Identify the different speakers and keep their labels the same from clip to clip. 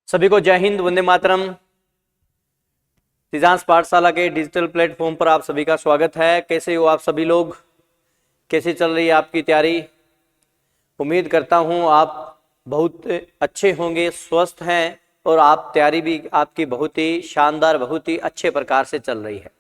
Speaker 1: सभी को जय हिंद, वंदे मातरम। सिजांस पाठशाला के डिजिटल प्लेटफॉर्म पर आप सभी का स्वागत है। कैसे हो आप सभी लोग? कैसी चल रही है आपकी तैयारी? उम्मीद करता हूं आप बहुत अच्छे होंगे, स्वस्थ हैं और आप तैयारी भी आपकी बहुत ही शानदार, बहुत ही अच्छे प्रकार से चल रही है।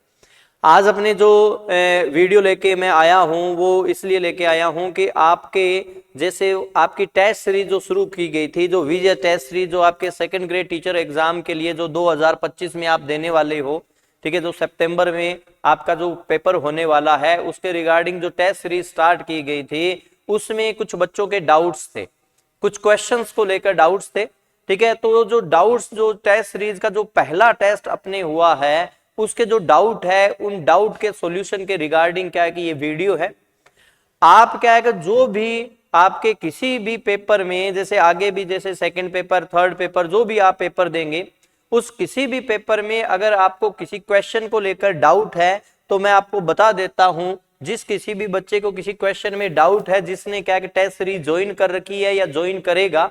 Speaker 1: आज अपने जो वीडियो लेके मैं आया हूं वो इसलिए लेके आया हूं कि आपके जैसे आपकी टेस्ट सीरीज जो शुरू की गई थी, जो विजय टेस्ट सीरीज, जो आपके सेकंड ग्रेड टीचर एग्जाम के लिए जो 2025 में आप देने वाले हो, ठीक है, जो सितंबर में आपका जो पेपर होने वाला है उसके रिगार्डिंग जो टेस्ट सीरीज स्टार्ट की गई थी उसमें कुछ बच्चों के डाउट्स थे, कुछ क्वेश्चंस को लेकर डाउट्स थे, ठीक है। तो जो डाउट्स, जो टेस्ट सीरीज का जो पहला टेस्ट अपने हुआ है उसके जो डाउट है उन डाउट के सॉल्यूशन के रिगार्डिंग क्या है कि ये वीडियो है। आप क्या है कि जो भी आपके किसी भी पेपर में, जैसे आगे भी जैसे सेकंड पेपर, थर्ड पेपर, जो भी आप पेपर देंगे उस किसी भी पेपर में अगर आपको किसी क्वेश्चन को लेकर डाउट है तो मैं आपको बता देता हूं, जिस किसी भी बच्चे को किसी क्वेश्चन में डाउट है, जिसने क्या है कि टेस्ट सीरीज ज्वाइन कर रखी है या ज्वाइन करेगा,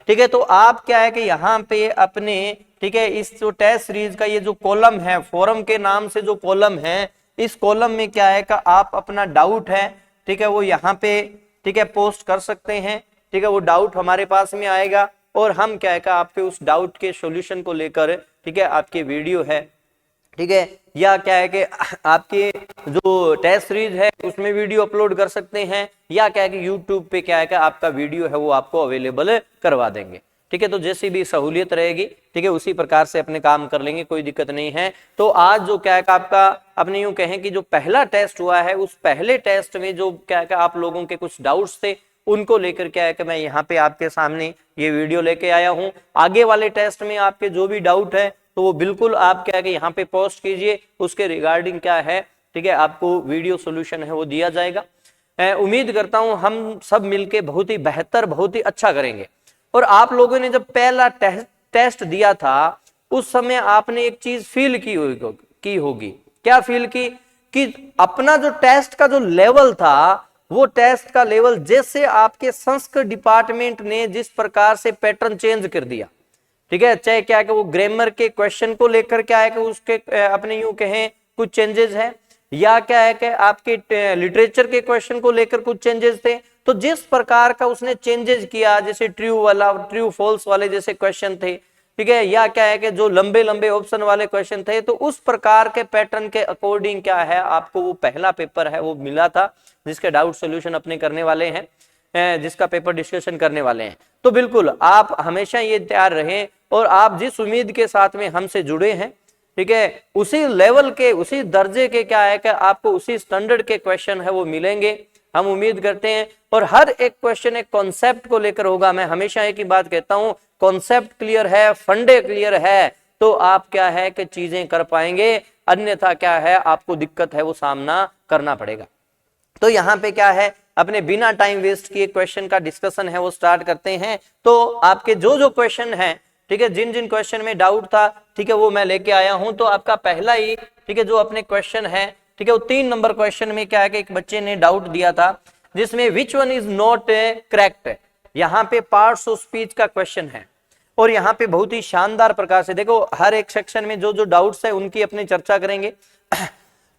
Speaker 1: ठीक है, तो आप क्या है कि यहाँ पे अपने, ठीक है, इस जो टेस्ट सीरीज का ये जो कॉलम है, फोरम के नाम से जो कॉलम है, इस कॉलम में क्या है कि आप अपना डाउट है, ठीक है, वो यहाँ पे, ठीक है, पोस्ट कर सकते हैं, ठीक है। वो डाउट हमारे पास में आएगा और हम क्या है कि आपके उस डाउट के सॉल्यूशन को लेकर, ठीक है, आपकी वीडियो है, ठीक है, या क्या है कि आपके जो टेस्ट सीरीज है उसमें वीडियो अपलोड कर सकते हैं, या क्या है कि यूट्यूब पे क्या है कि आपका वीडियो है वो आपको अवेलेबल करवा देंगे, ठीक है। तो जैसी भी सहूलियत रहेगी, ठीक है, उसी प्रकार से अपने काम कर लेंगे, कोई दिक्कत नहीं है। तो आज जो क्या है कि आपका अपने यूं कहें कि जो पहला टेस्ट हुआ है उस पहले टेस्ट में जो क्या है कि आप लोगों के कुछ डाउट्स थे उनको लेकर क्या है कि मैं यहाँ पे आपके सामने ये वीडियो लेके आया हूँ। आगे वाले टेस्ट में आपके जो भी डाउट है तो वो बिल्कुल आप क्या है कि यहाँ पे पोस्ट कीजिए, उसके रिगार्डिंग क्या है, ठीक है, आपको वीडियो सॉल्यूशन है वो दिया जाएगा। उम्मीद करता हूं हम सब मिलके बहुत ही बेहतर, बहुत ही अच्छा करेंगे। और आप लोगों ने जब पहला टेस्ट दिया था उस समय आपने एक चीज फील की होगी। क्या फील की? कि अपना जो टेस्ट का जो लेवल था वो टेस्ट का लेवल जैसे आपके संस्कृत डिपार्टमेंट ने जिस प्रकार से पैटर्न चेंज कर दिया, ठीक है, चाहे क्या है कि वो ग्रामर के क्वेश्चन को लेकर क्या है कि उसके अपने यूं कहें कुछ चेंजेस है, या क्या है कि आपके लिटरेचर के क्वेश्चन को लेकर कुछ चेंजेस थे, तो जिस प्रकार का उसने चेंजेस किया, जैसे ट्रू वाला, ट्रू फॉल्स वाले जैसे क्वेश्चन थे, ठीक है, या क्या है कि जो लंबे लंबे ऑप्शन वाले क्वेश्चन थे, तो उस प्रकार के पैटर्न के अकॉर्डिंग क्या है आपको वो पहला पेपर है वो मिला था जिसके डाउट सोल्यूशन अपने करने वाले हैं, जिसका पेपर डिस्कशन करने वाले हैं। तो बिल्कुल आप हमेशा ये तैयार रहें और आप जिस उम्मीद के साथ में हमसे जुड़े हैं, ठीक है, उसी लेवल के, उसी दर्जे के क्या है कि आपको उसी स्टैंडर्ड के क्वेश्चन है वो मिलेंगे, हम उम्मीद करते हैं। और हर एक क्वेश्चन एक कॉन्सेप्ट को लेकर होगा। मैं हमेशा एक ही बात कहता हूं, कॉन्सेप्ट क्लियर है, फंडे क्लियर है तो आप क्या है कि चीजें कर पाएंगे, अन्यथा क्या है आपको दिक्कत है वो सामना करना पड़ेगा। तो यहाँ पे क्या है, अपने बिना टाइम वेस्ट किए क्वेश्चन का डिस्कशन है वो स्टार्ट करते हैं। तो आपके जो जो क्वेश्चन है, ठीक है, जिन जिन क्वेश्चन में डाउट था, ठीक है, वो मैं लेके आया हूं। तो आपका पहला ही, ठीक है, जो अपने क्वेश्चन है, ठीक है, वो 3 नंबर क्वेश्चन में क्या है कि एक बच्चे ने डाउट दिया था जिसमें विच वन इज नॉट करेक्ट। यहाँ पे पार्ट्स ऑफ स्पीच का क्वेश्चन है और यहाँ पे बहुत ही शानदार प्रकार से देखो, हर एक सेक्शन में जो जो डाउट्स है उनकी अपनी चर्चा करेंगे।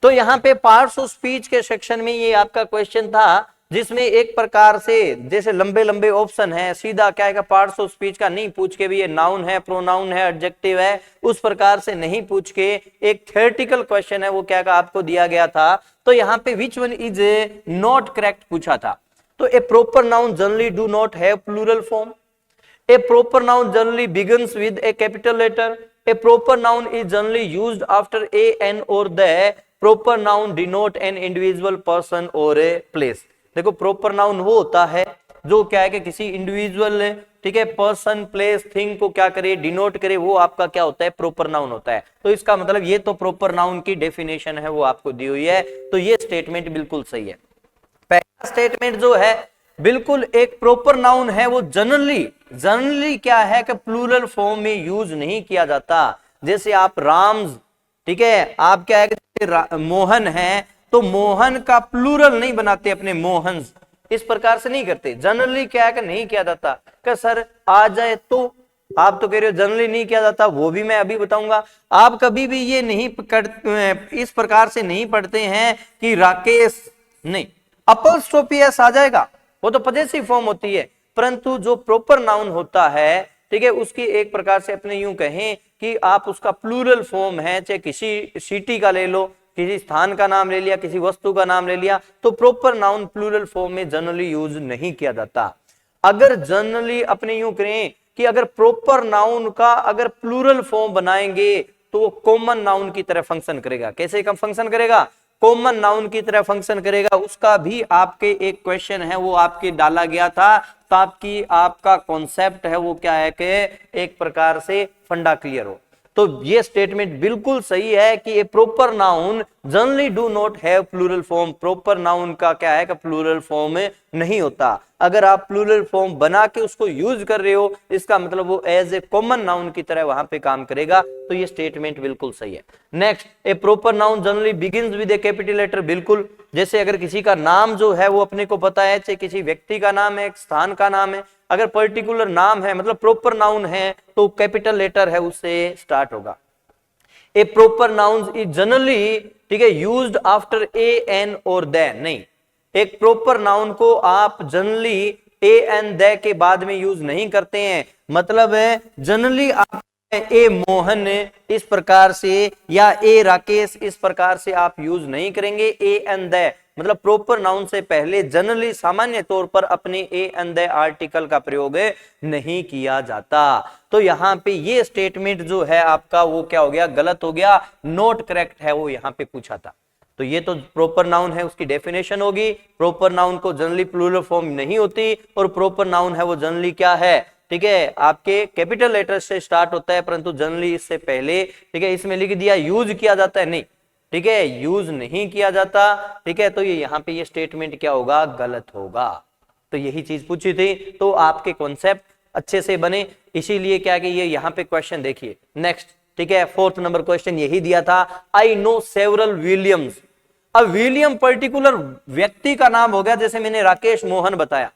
Speaker 1: तो यहाँ पे पार्ट्स ऑफ स्पीच के सेक्शन में ये आपका क्वेश्चन था जिसमें एक प्रकार से जैसे लंबे लंबे ऑप्शन है, सीधा क्या है पार्ट्स ऑफ स्पीच का नहीं पूछ के भी ये नाउन है, प्रोनाउन है, एडजेक्टिव है, उस प्रकार से नहीं पूछ के एक थ्योरेटिकल क्वेश्चन है वो क्या का आपको दिया गया था। तो यहाँ पे which one is not correct पूछा था। तो a proper noun generally do not have plural form, a proper noun generally begins with a capital letter, a proper noun is generally used after a, an or the, proper noun denote an individual person or a place। देखो proper noun वो होता है जो क्या है कि किसी individual, ठीक है, पर्सन, प्लेस, थिंग को क्या करे, डिनोट करे, वो आपका क्या होता है, प्रॉपर नाउन होता है। तो इसका मतलब ये तो प्रॉपर नाउन की डेफिनेशन है वो आपको दी हुई है। तो ये स्टेटमेंट बिल्कुल सही है। पहला स्टेटमेंट जो है बिल्कुल एक प्रॉपर नाउन है वो जनरली क्या है कि प्लूरल फॉर्म में यूज नहीं किया जाता। जैसे आप राम्स, ठीक है, आप क्या है कि मोहन है तो मोहन का प्लूरल नहीं बनाते अपने मोहन्स, इस प्रकार से नहीं करते। जनरली क्या है कि नहीं किया जाता कि सर आ जाए तो आप तो कह रहे हो जनरली नहीं किया जाता, वो भी मैं अभी बताऊंगा। आप कभी भी ये नहीं इस प्रकार से नहीं पढ़ते हैं कि राकेश, नहीं, अपॉस्ट्रोफी एस आ जाएगा, वो तो पजेसिव फॉर्म होती है। परंतु जो प्रॉपर नाउन होता है, ठीक है, उसकी एक प्रकार से अपने यूं कहें कि आप उसका प्लूरल फॉर्म है, चाहे किसी सिटी का ले लो, किसी स्थान का नाम ले लिया, किसी वस्तु का नाम ले लिया, तो प्रॉपर नाउन प्लूरल फॉर्म में जनरली यूज नहीं किया जाता। अगर जनरली अपने यूं करें कि अगर प्रॉपर नाउन का अगर प्लूरल फॉर्म बनाएंगे तो वो कॉमन नाउन की तरह फंक्शन करेगा। कैसे कम फंक्शन करेगा? कॉमन नाउन की तरह फंक्शन करेगा। उसका भी आपके एक क्वेश्चन है, वो आपके डाला गया था, तो आपका कॉन्सेप्ट है वो क्या है कि एक प्रकार से फंडा क्लियर हो। तो ये स्टेटमेंट बिल्कुल सही है कि a proper noun generally do not have plural form. Proper noun का क्या है कि प्लूरल फॉर्म नहीं होता। अगर आप प्लूरल फॉर्म बना के उसको यूज कर रहे हो, इसका मतलब वो एज ए कॉमन नाउन की तरह वहां पे काम करेगा। तो ये स्टेटमेंट बिल्कुल सही है। Next, a proper noun generally begins with a capital letter. बिल्कुल, जैसे अगर किसी का नाम जो है वो अपने को पता है, चाहे किसी व्यक्ति का नाम है, एक स्थान का नाम है, अगर पर्टिकुलर नाम है मतलब प्रॉपर नाउन है तो कैपिटल लेटर है उससे स्टार्ट होगा। ए प्रॉपर नाउन इज जनरली, ठीक है, यूज्ड आफ्टर ए एन और द। नहीं, एक प्रॉपर नाउन को आप जनरली ए एन द के बाद में यूज नहीं करते हैं। मतलब है जनरली आप ए मोहन इस प्रकार से या ए राकेश इस प्रकार से आप यूज नहीं करेंगे। ए एन द मतलब प्रॉपर नाउन से पहले जनरली सामान्य तौर पर अपने ए एन द आर्टिकल का प्रयोग नहीं किया जाता। तो यहां पे ये स्टेटमेंट जो है आपका वो क्या हो गया? गलत हो गया, नॉट करेक्ट है वो यहां पे पूछा था। तो ये तो प्रॉपर नाउन है, उसकी डेफिनेशन होगी। प्रॉपर नाउन को जनरली प्लूरल फॉर्म नहीं होती, और प्रॉपर नाउन है वो जनरली क्या है, ठीक है, आपके कैपिटल लेटर से स्टार्ट होता है, परंतु जनरली इससे पहले, ठीक है, इसमें लिख दिया यूज किया जाता है, नहीं, ठीक है, यूज नहीं किया जाता। ठीक है, तो ये यहाँ पे ये स्टेटमेंट क्या होगा? गलत होगा। तो यही चीज पूछी थी, तो आपके कॉन्सेप्ट अच्छे से बने, इसीलिए क्या कि ये यहाँ पे क्वेश्चन देखिए नेक्स्ट। ठीक है, 4th नंबर क्वेश्चन यही दिया था, आई नो सेवरल विलियम्स। अब विलियम पर्टिकुलर व्यक्ति का नाम हो गया, जैसे मैंने राकेश मोहन बताया।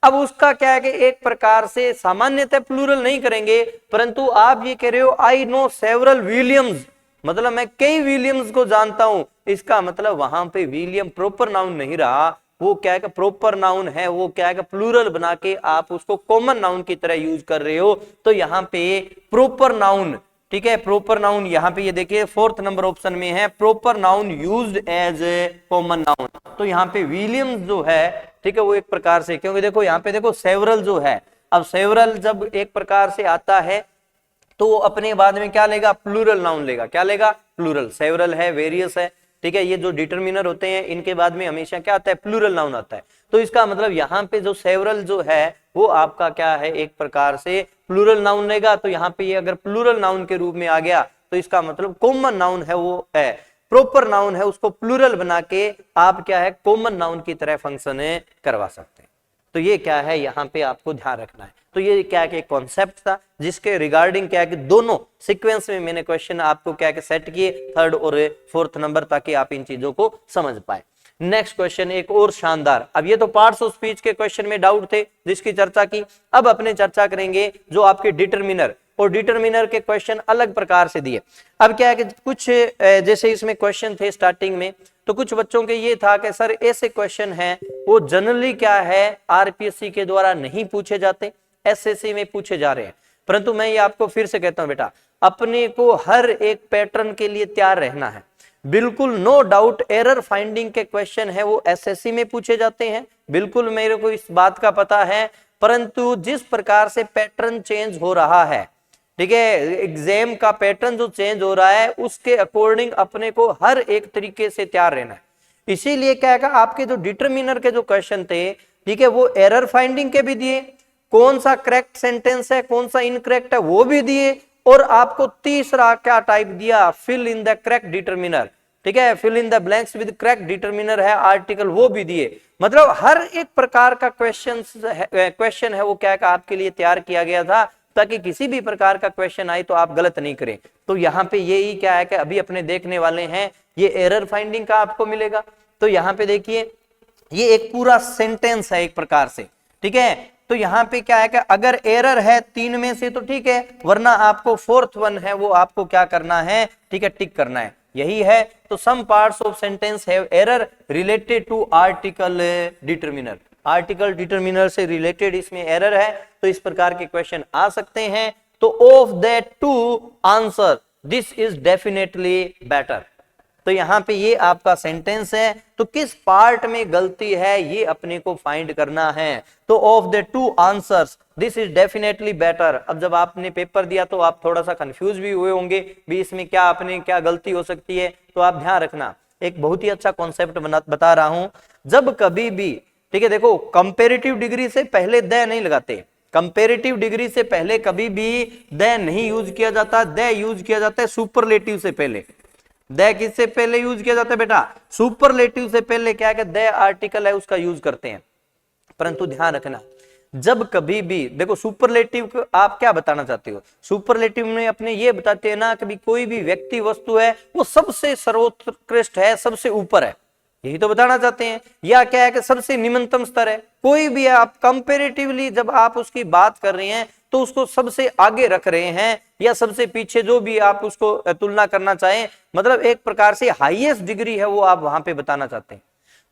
Speaker 1: अब उसका क्या है कि एक प्रकार से सामान्यतः प्लूरल नहीं करेंगे, परंतु आप ये कह रहे हो आई नो सेवरल विलियम्स, मतलब मैं कई विलियम्स को जानता हूं। इसका मतलब वहां पे विलियम प्रॉपर नाउन नहीं रहा, वो क्या है कि प्रॉपर नाउन है, वो क्या है कि प्लूरल बना के आप उसको कॉमन नाउन की तरह यूज कर रहे हो। तो यहाँ पे प्रॉपर नाउन, ठीक है, प्रॉपर नाउन यहाँ पे ये देखिए 4th नंबर ऑप्शन में है, proper noun used as a common noun. तो यहाँ पे विलियम्स जो है, ठीक है, वो एक प्रकार से, क्योंकि देखो यहाँ पे देखो सेवरल जो है, अब सेवरल जब एक प्रकार से आता है तो वो अपने बाद में क्या लेगा? प्लूरल नाउन लेगा। क्या लेगा? प्लूरल। सेवरल है, वेरियस है, ठीक है, ये जो डिटरमिनर होते हैं इनके बाद में हमेशा क्या आता है? प्लूरल नाउन आता है। तो इसका मतलब यहाँ पे जो सेवरल जो है वो आपका क्या है? एक प्रकार से प्लूरल नाउन लेगा। तो यहाँ पे ये अगर प्लूरल नाउन के रूप में आ गया तो इसका मतलब कॉमन नाउन है वो है, प्रॉपर नाउन है, उसको प्लूरल बना के आप क्या है? कॉमन नाउन की तरह फंक्शन करवा सकते हैं। तो ये क्या है? यहाँ पे आपको ध्यान रखना है। तो ये क्या है? कॉन्सेप्ट था जिसके रिगार्डिंग क्या है कि दोनों सीक्वेंस में मैंने क्वेश्चन आपको क्या है सेट किए, 3rd और 4th नंबर, ताकि आप इन चीजों को समझ पाए। नेक्स्ट क्वेश्चन एक और शानदार। अब ये तो पार्ट्स ऑफ स्पीच के क्वेश्चन में डाउट थे जिसकी चर्चा की। अब अपने चर्चा करेंगे जो आपके डिटरमिनर, और डिटरमिनर के क्वेश्चन अलग प्रकार से दिए। अब क्या है कि कुछ जैसे इसमें क्वेश्चन थे स्टार्टिंग में, तो कुछ बच्चों के ये था कि सर ऐसे क्वेश्चन हैं वो जनरली क्या है आरपीएससी के द्वारा नहीं पूछे जाते, एसएससी में पूछे जा रहे हैं। परंतु मैं ये आपको फिर से कहता हूं बेटा, अपने को हर एक पैटर्न के लिए तैयार रहना है। बिल्कुल नो डाउट एरर फाइंडिंग के क्वेश्चन है वो एसएससी में पूछे जाते हैं, बिल्कुल मेरे को इस बात का पता है। परंतु जिस प्रकार से पैटर्न चेंज हो रहा है, ठीक है, एग्जाम का पैटर्न जो चेंज हो रहा है उसके अकॉर्डिंग अपने को हर एक तरीके से तैयार रहना है। इसीलिए क्या है, आपके जो डिटरमिनर के जो क्वेश्चन थे, ठीक है, वो एरर फाइंडिंग के भी दिए, कौन सा करेक्ट सेंटेंस है कौन सा इनकरेक्ट है वो भी दिए, और आपको तीसरा क्या टाइप दिया? Fill in the correct determiner, ठीक है, fill in the blanks with correct determiner है आर्टिकल, वो भी दिए। मतलब हर एक प्रकार का क्वेश्चन है वो क्या है आपके लिए तैयार किया गया था, ताकि किसी भी प्रकार का क्वेश्चन आए तो आप गलत नहीं करें। तो यहाँ पे यही क्या है कि अभी अपने देखने वाले हैं, ये एरर फाइंडिंग का आपको मिलेगा। तो यहाँ पे देखिए ये एक पूरा सेंटेंस है एक प्रकार से, ठीक है, तो यहाँ पे क्या है कि अगर एरर है 3 में से तो ठीक है, वरना आपको फोर्थ वन है वो आपको क्या करना है, ठीक है, टिक करना है, यही है। तो some parts of sentence have error related to article determiner, article determiner से रिलेटेड इसमें एरर है, तो इस प्रकार के क्वेश्चन आ सकते हैं। तो of that two answer this is definitely better, तो यहां पे ये आपका सेंटेंस है, तो किस पार्ट में गलती है ये अपने को फाइंड करना है। तो of the two answers this is definitely better. अब जब आपने पेपर दिया तो आप थोड़ा सा कंफ्यूज भी हुए होंगे भी इसमें क्या अपने क्या गलती हो सकती है, तो आप ध्यान रखना, एक बहुत ही अच्छा कॉन्सेप्ट बता रहा हूं। जब कभी भी, ठीक है, देखो कंपेरेटिव डिग्री से पहले द नहीं लगाते, कंपेरेटिव डिग्री से पहले कभी भी द नहीं यूज किया जाता, द यूज किया जाता है सुपरलेटिव से पहले। द किससे पहले यूज किया जाता है बेटा, सुपरलेटिव से पहले क्या है कि द आर्टिकल है उसका यूज करते हैं। परंतु ध्यान रखना, जब कभी भी देखो सुपरलेटिव को आप क्या बताना चाहते हो, सुपरलेटिव में अपने ये बताते हैं ना कि कोई भी व्यक्ति वस्तु है वो सबसे सर्वोत्कृष्ट है, सबसे ऊपर है, यही तो बताना चाहते हैं। या क्या है कि सबसे निम्नतम स्तर है, कोई भी आप कंपैरेटिवली जब आप उसकी बात कर रहे हैं तो उसको सबसे आगे रख रहे हैं या सबसे पीछे, जो भी आप उसको तुलना करना चाहें, मतलब एक प्रकार से हाईएस्ट डिग्री है वो आप वहां पे बताना चाहते हैं।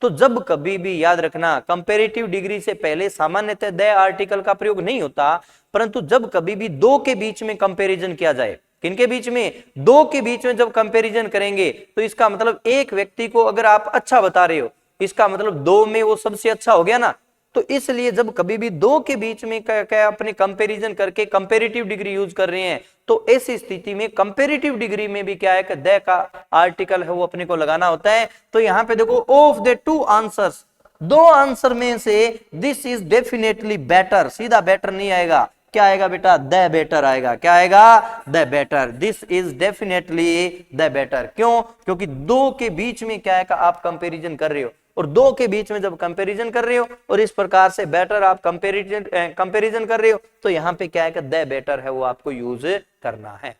Speaker 1: तो जब कभी भी याद रखना कंपैरेटिव डिग्री से पहले सामान्यतः द आर्टिकल का प्रयोग नहीं होता, परंतु जब कभी भी दो के बीच में कंपैरिजन किया जाए, किनके बीच में, दो के बीच में जब कंपैरिजन करेंगे तो इसका मतलब एक व्यक्ति को अगर आप अच्छा बता रहे हो, इसका मतलब दो में वो सबसे अच्छा हो गया ना। तो इसलिए जब कभी भी दो के बीच में क्या अपने कंपैरिजन करके कंपैरेटिव डिग्री यूज कर रहे हैं, तो ऐसी स्थिति में कंपैरेटिव डिग्री में भी क्या है कि द का आर्टिकल है वो अपने को लगाना होता है। तो यहां पे देखो ऑफ द टू आंसर्स, दो आंसर में से दिस इज डेफिनेटली बेटर, सीधा बेटर नहीं आएगा, क्या आएगा बेटा, द बेटर आएगा, क्या आएगा, the better, this is definitely the better. क्यों, क्योंकि दो के बीच में क्या है कि आप कंपैरिजन कर रहे हो, और दो के बीच में जब कंपैरिजन कर रहे हो और इस प्रकार से बेटर आप कंपैरिजन कर रहे हो, तो यहाँ पे क्या है कि द बेटर है वो आपको यूज करना है।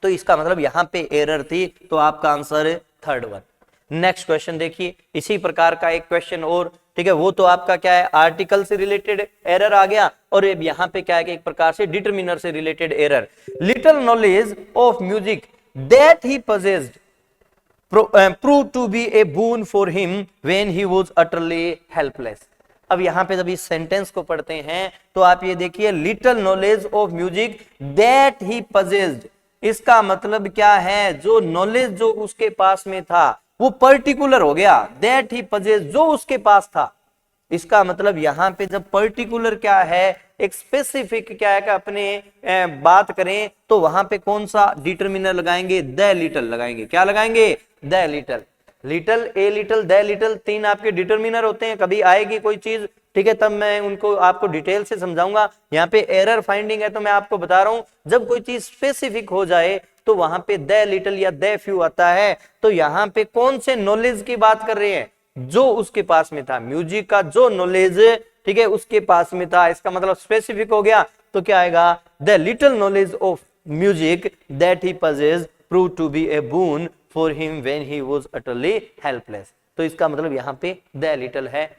Speaker 1: तो इसका मतलब यहाँ पे एरर थी, तो आपका answer third one. Next question देखिए, इसी प्रकार का एक क्वेश्चन और, ठीक है, वो तो आपका क्या है आर्टिकल से रिलेटेड एरर आ गया, और यहाँ पे क्या है कि एक प्रकार से डिटरमिनर से related error. Little knowledge of music that he possessed proved to be a boon for him when he was utterly helpless। अब यहां पे जब इस सेंटेंस को पढ़ते हैं तो आप ये देखिए, little knowledge of music that he possessed, इसका मतलब क्या है, जो नॉलेज जो उसके पास में था वो पर्टिकुलर हो गया, दैट ही possessed जो उसके पास था। इसका मतलब यहां पे जब पर्टिकुलर क्या है, एक स्पेसिफिक क्या है कि अपने बात करें तो वहां पे कौन सा डिटरमिनर लगाएंगे, द लिटिल लगाएंगे, क्या लगाएंगे, the little. Little, a little, the little, तीन आपके डिटरमिनर होते हैं। कभी आएगी कोई चीज, ठीक है, तब मैं उनको आपको डिटेल से समझाऊंगा। यहाँ पे एरर फाइंडिंग है तो मैं आपको बता रहा हूं, जब कोई चीज स्पेसिफिक हो जाए तो वहां पे द लिटिल या द फ्यू आता है। तो यहाँ पे कौन से नॉलेज की बात कर रहे हैं, जो उसके पास में था, म्यूजिक का जो नॉलेज, ठीक है, उसके पास में था, इसका मतलब स्पेसिफिक हो गया। तो क्या आएगा, the little knowledge of music that he possessed proved to be a boon for him when he was utterly helpless। तो इसका मतलब यहाँ पे द लिटिल है,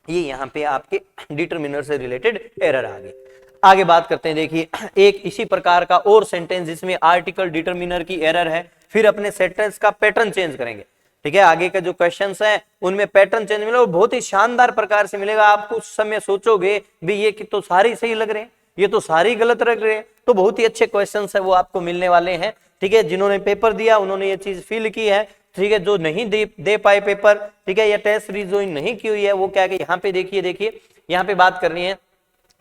Speaker 1: ये यहाँ पे आपके डिटरमिनर से रिलेटेड एरर आ गई। आगे बात करते हैं, देखिए एक इसी प्रकार का और सेंटेंस जिसमें आर्टिकल डिटरमिनर की एरर है, फिर अपने सेंटेंस का पैटर्न चेंज करेंगे। ठीक है, आगे का जो क्वेश्चंस है उनमें पैटर्न चेंज मिलेगा, बहुत ही शानदार प्रकार से मिलेगा। आप कुछ समय सोचोगे भी ये कि तो सारी सही लग रहे हैं, ये तो सारी गलत लग रहे हैं, तो बहुत ही अच्छे क्वेश्चंस है वो आपको मिलने वाले हैं। ठीक है, जिन्होंने पेपर दिया उन्होंने ये चीज फील की है। ठीक है, जो नहीं दे पाए पेपर, ठीक है, या टेस्ट सीरीज जो नहीं की हुई है, वो क्या है, यहाँ पे देखिए यहाँ पे बात करनी है।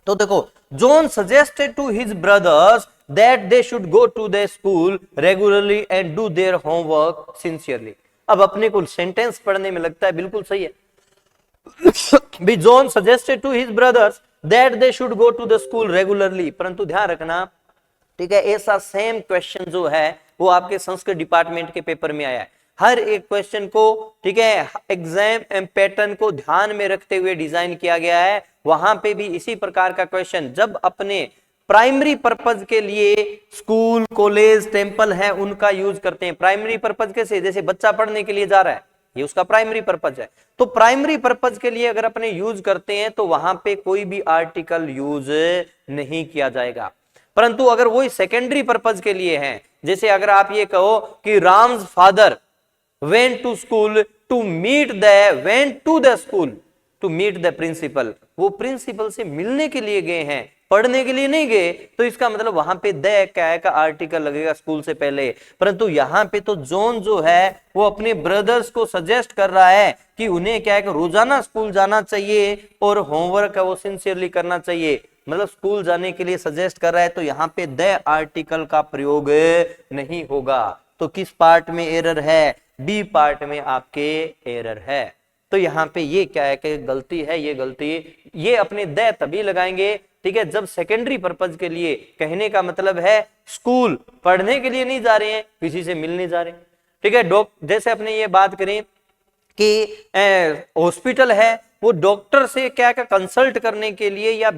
Speaker 1: तो देखो, John suggested to his brothers that they should go to the school regularly and do their homework sincerely. अब अपने को सेंटेंस पढ़ने में लगता है बिल्कुल सही है भी John suggested to his brothers that they should go to the school regularly, परंतु ध्यान रखना, ठीक है, ऐसा सेम क्वेश्चन जो है वो आपके संस्कृत डिपार्टमेंट के पेपर में आया है। हर एक क्वेश्चन को, ठीक है, एग्जाम पैटर्न को ध्यान में रखते हुए डिजाइन किया गया है। वहां पे भी इसी प्रकार का क्वेश्चन, जब अपने प्राइमरी पर्पज के लिए स्कूल, कॉलेज, टेंपल है उनका यूज करते हैं। प्राइमरी पर्पज कैसे, जैसे बच्चा पढ़ने के लिए जा रहा है, ये उसका प्राइमरी पर्पज है। तो प्राइमरी पर्पज के लिए अगर अपने यूज करते हैं तो वहां पे कोई भी आर्टिकल यूज नहीं किया जाएगा। परंतु अगर वही सेकेंडरी पर्पज के लिए है, जैसे अगर आप ये कहो कि Ram's father went to school to meet the school to meet the principal, वो प्रिंसिपल से मिलने के लिए गए हैं, पढ़ने के लिए नहीं गए, तो इसका मतलब वहां पे द क्या है का आर्टिकल लगेगा स्कूल से पहले। परंतु यहाँ पे तो जॉन जो है वो अपने ब्रदर्स को सजेस्ट कर रहा है कि उन्हें क्या है कि रोजाना स्कूल जाना चाहिए और होमवर्क है वो सिंसियरली करना चाहिए, मतलब स्कूल जाने के लिए सजेस्ट कर रहा है। तो यहाँ पे द आर्टिकल का प्रयोग नहीं होगा। तो किस पार्ट में एरर है? बी पार्ट में आपके एरर है। तो यहाँ पे ये क्या है कि गलती है, ये गलती, ये अपने द तभी लगाएंगे, ठीक है, जब सेकेंडरी पर्पज के लिए, कहने का मतलब है स्कूल पढ़ने के लिए नहीं जा रहे हैं, किसी से मिलने जा रहे हैं, ठीक है। जैसे अपने ये बात करें कि हॉस्पिटल है, वो डॉक्टर से क्या क्या कंसल्ट करने के लिए या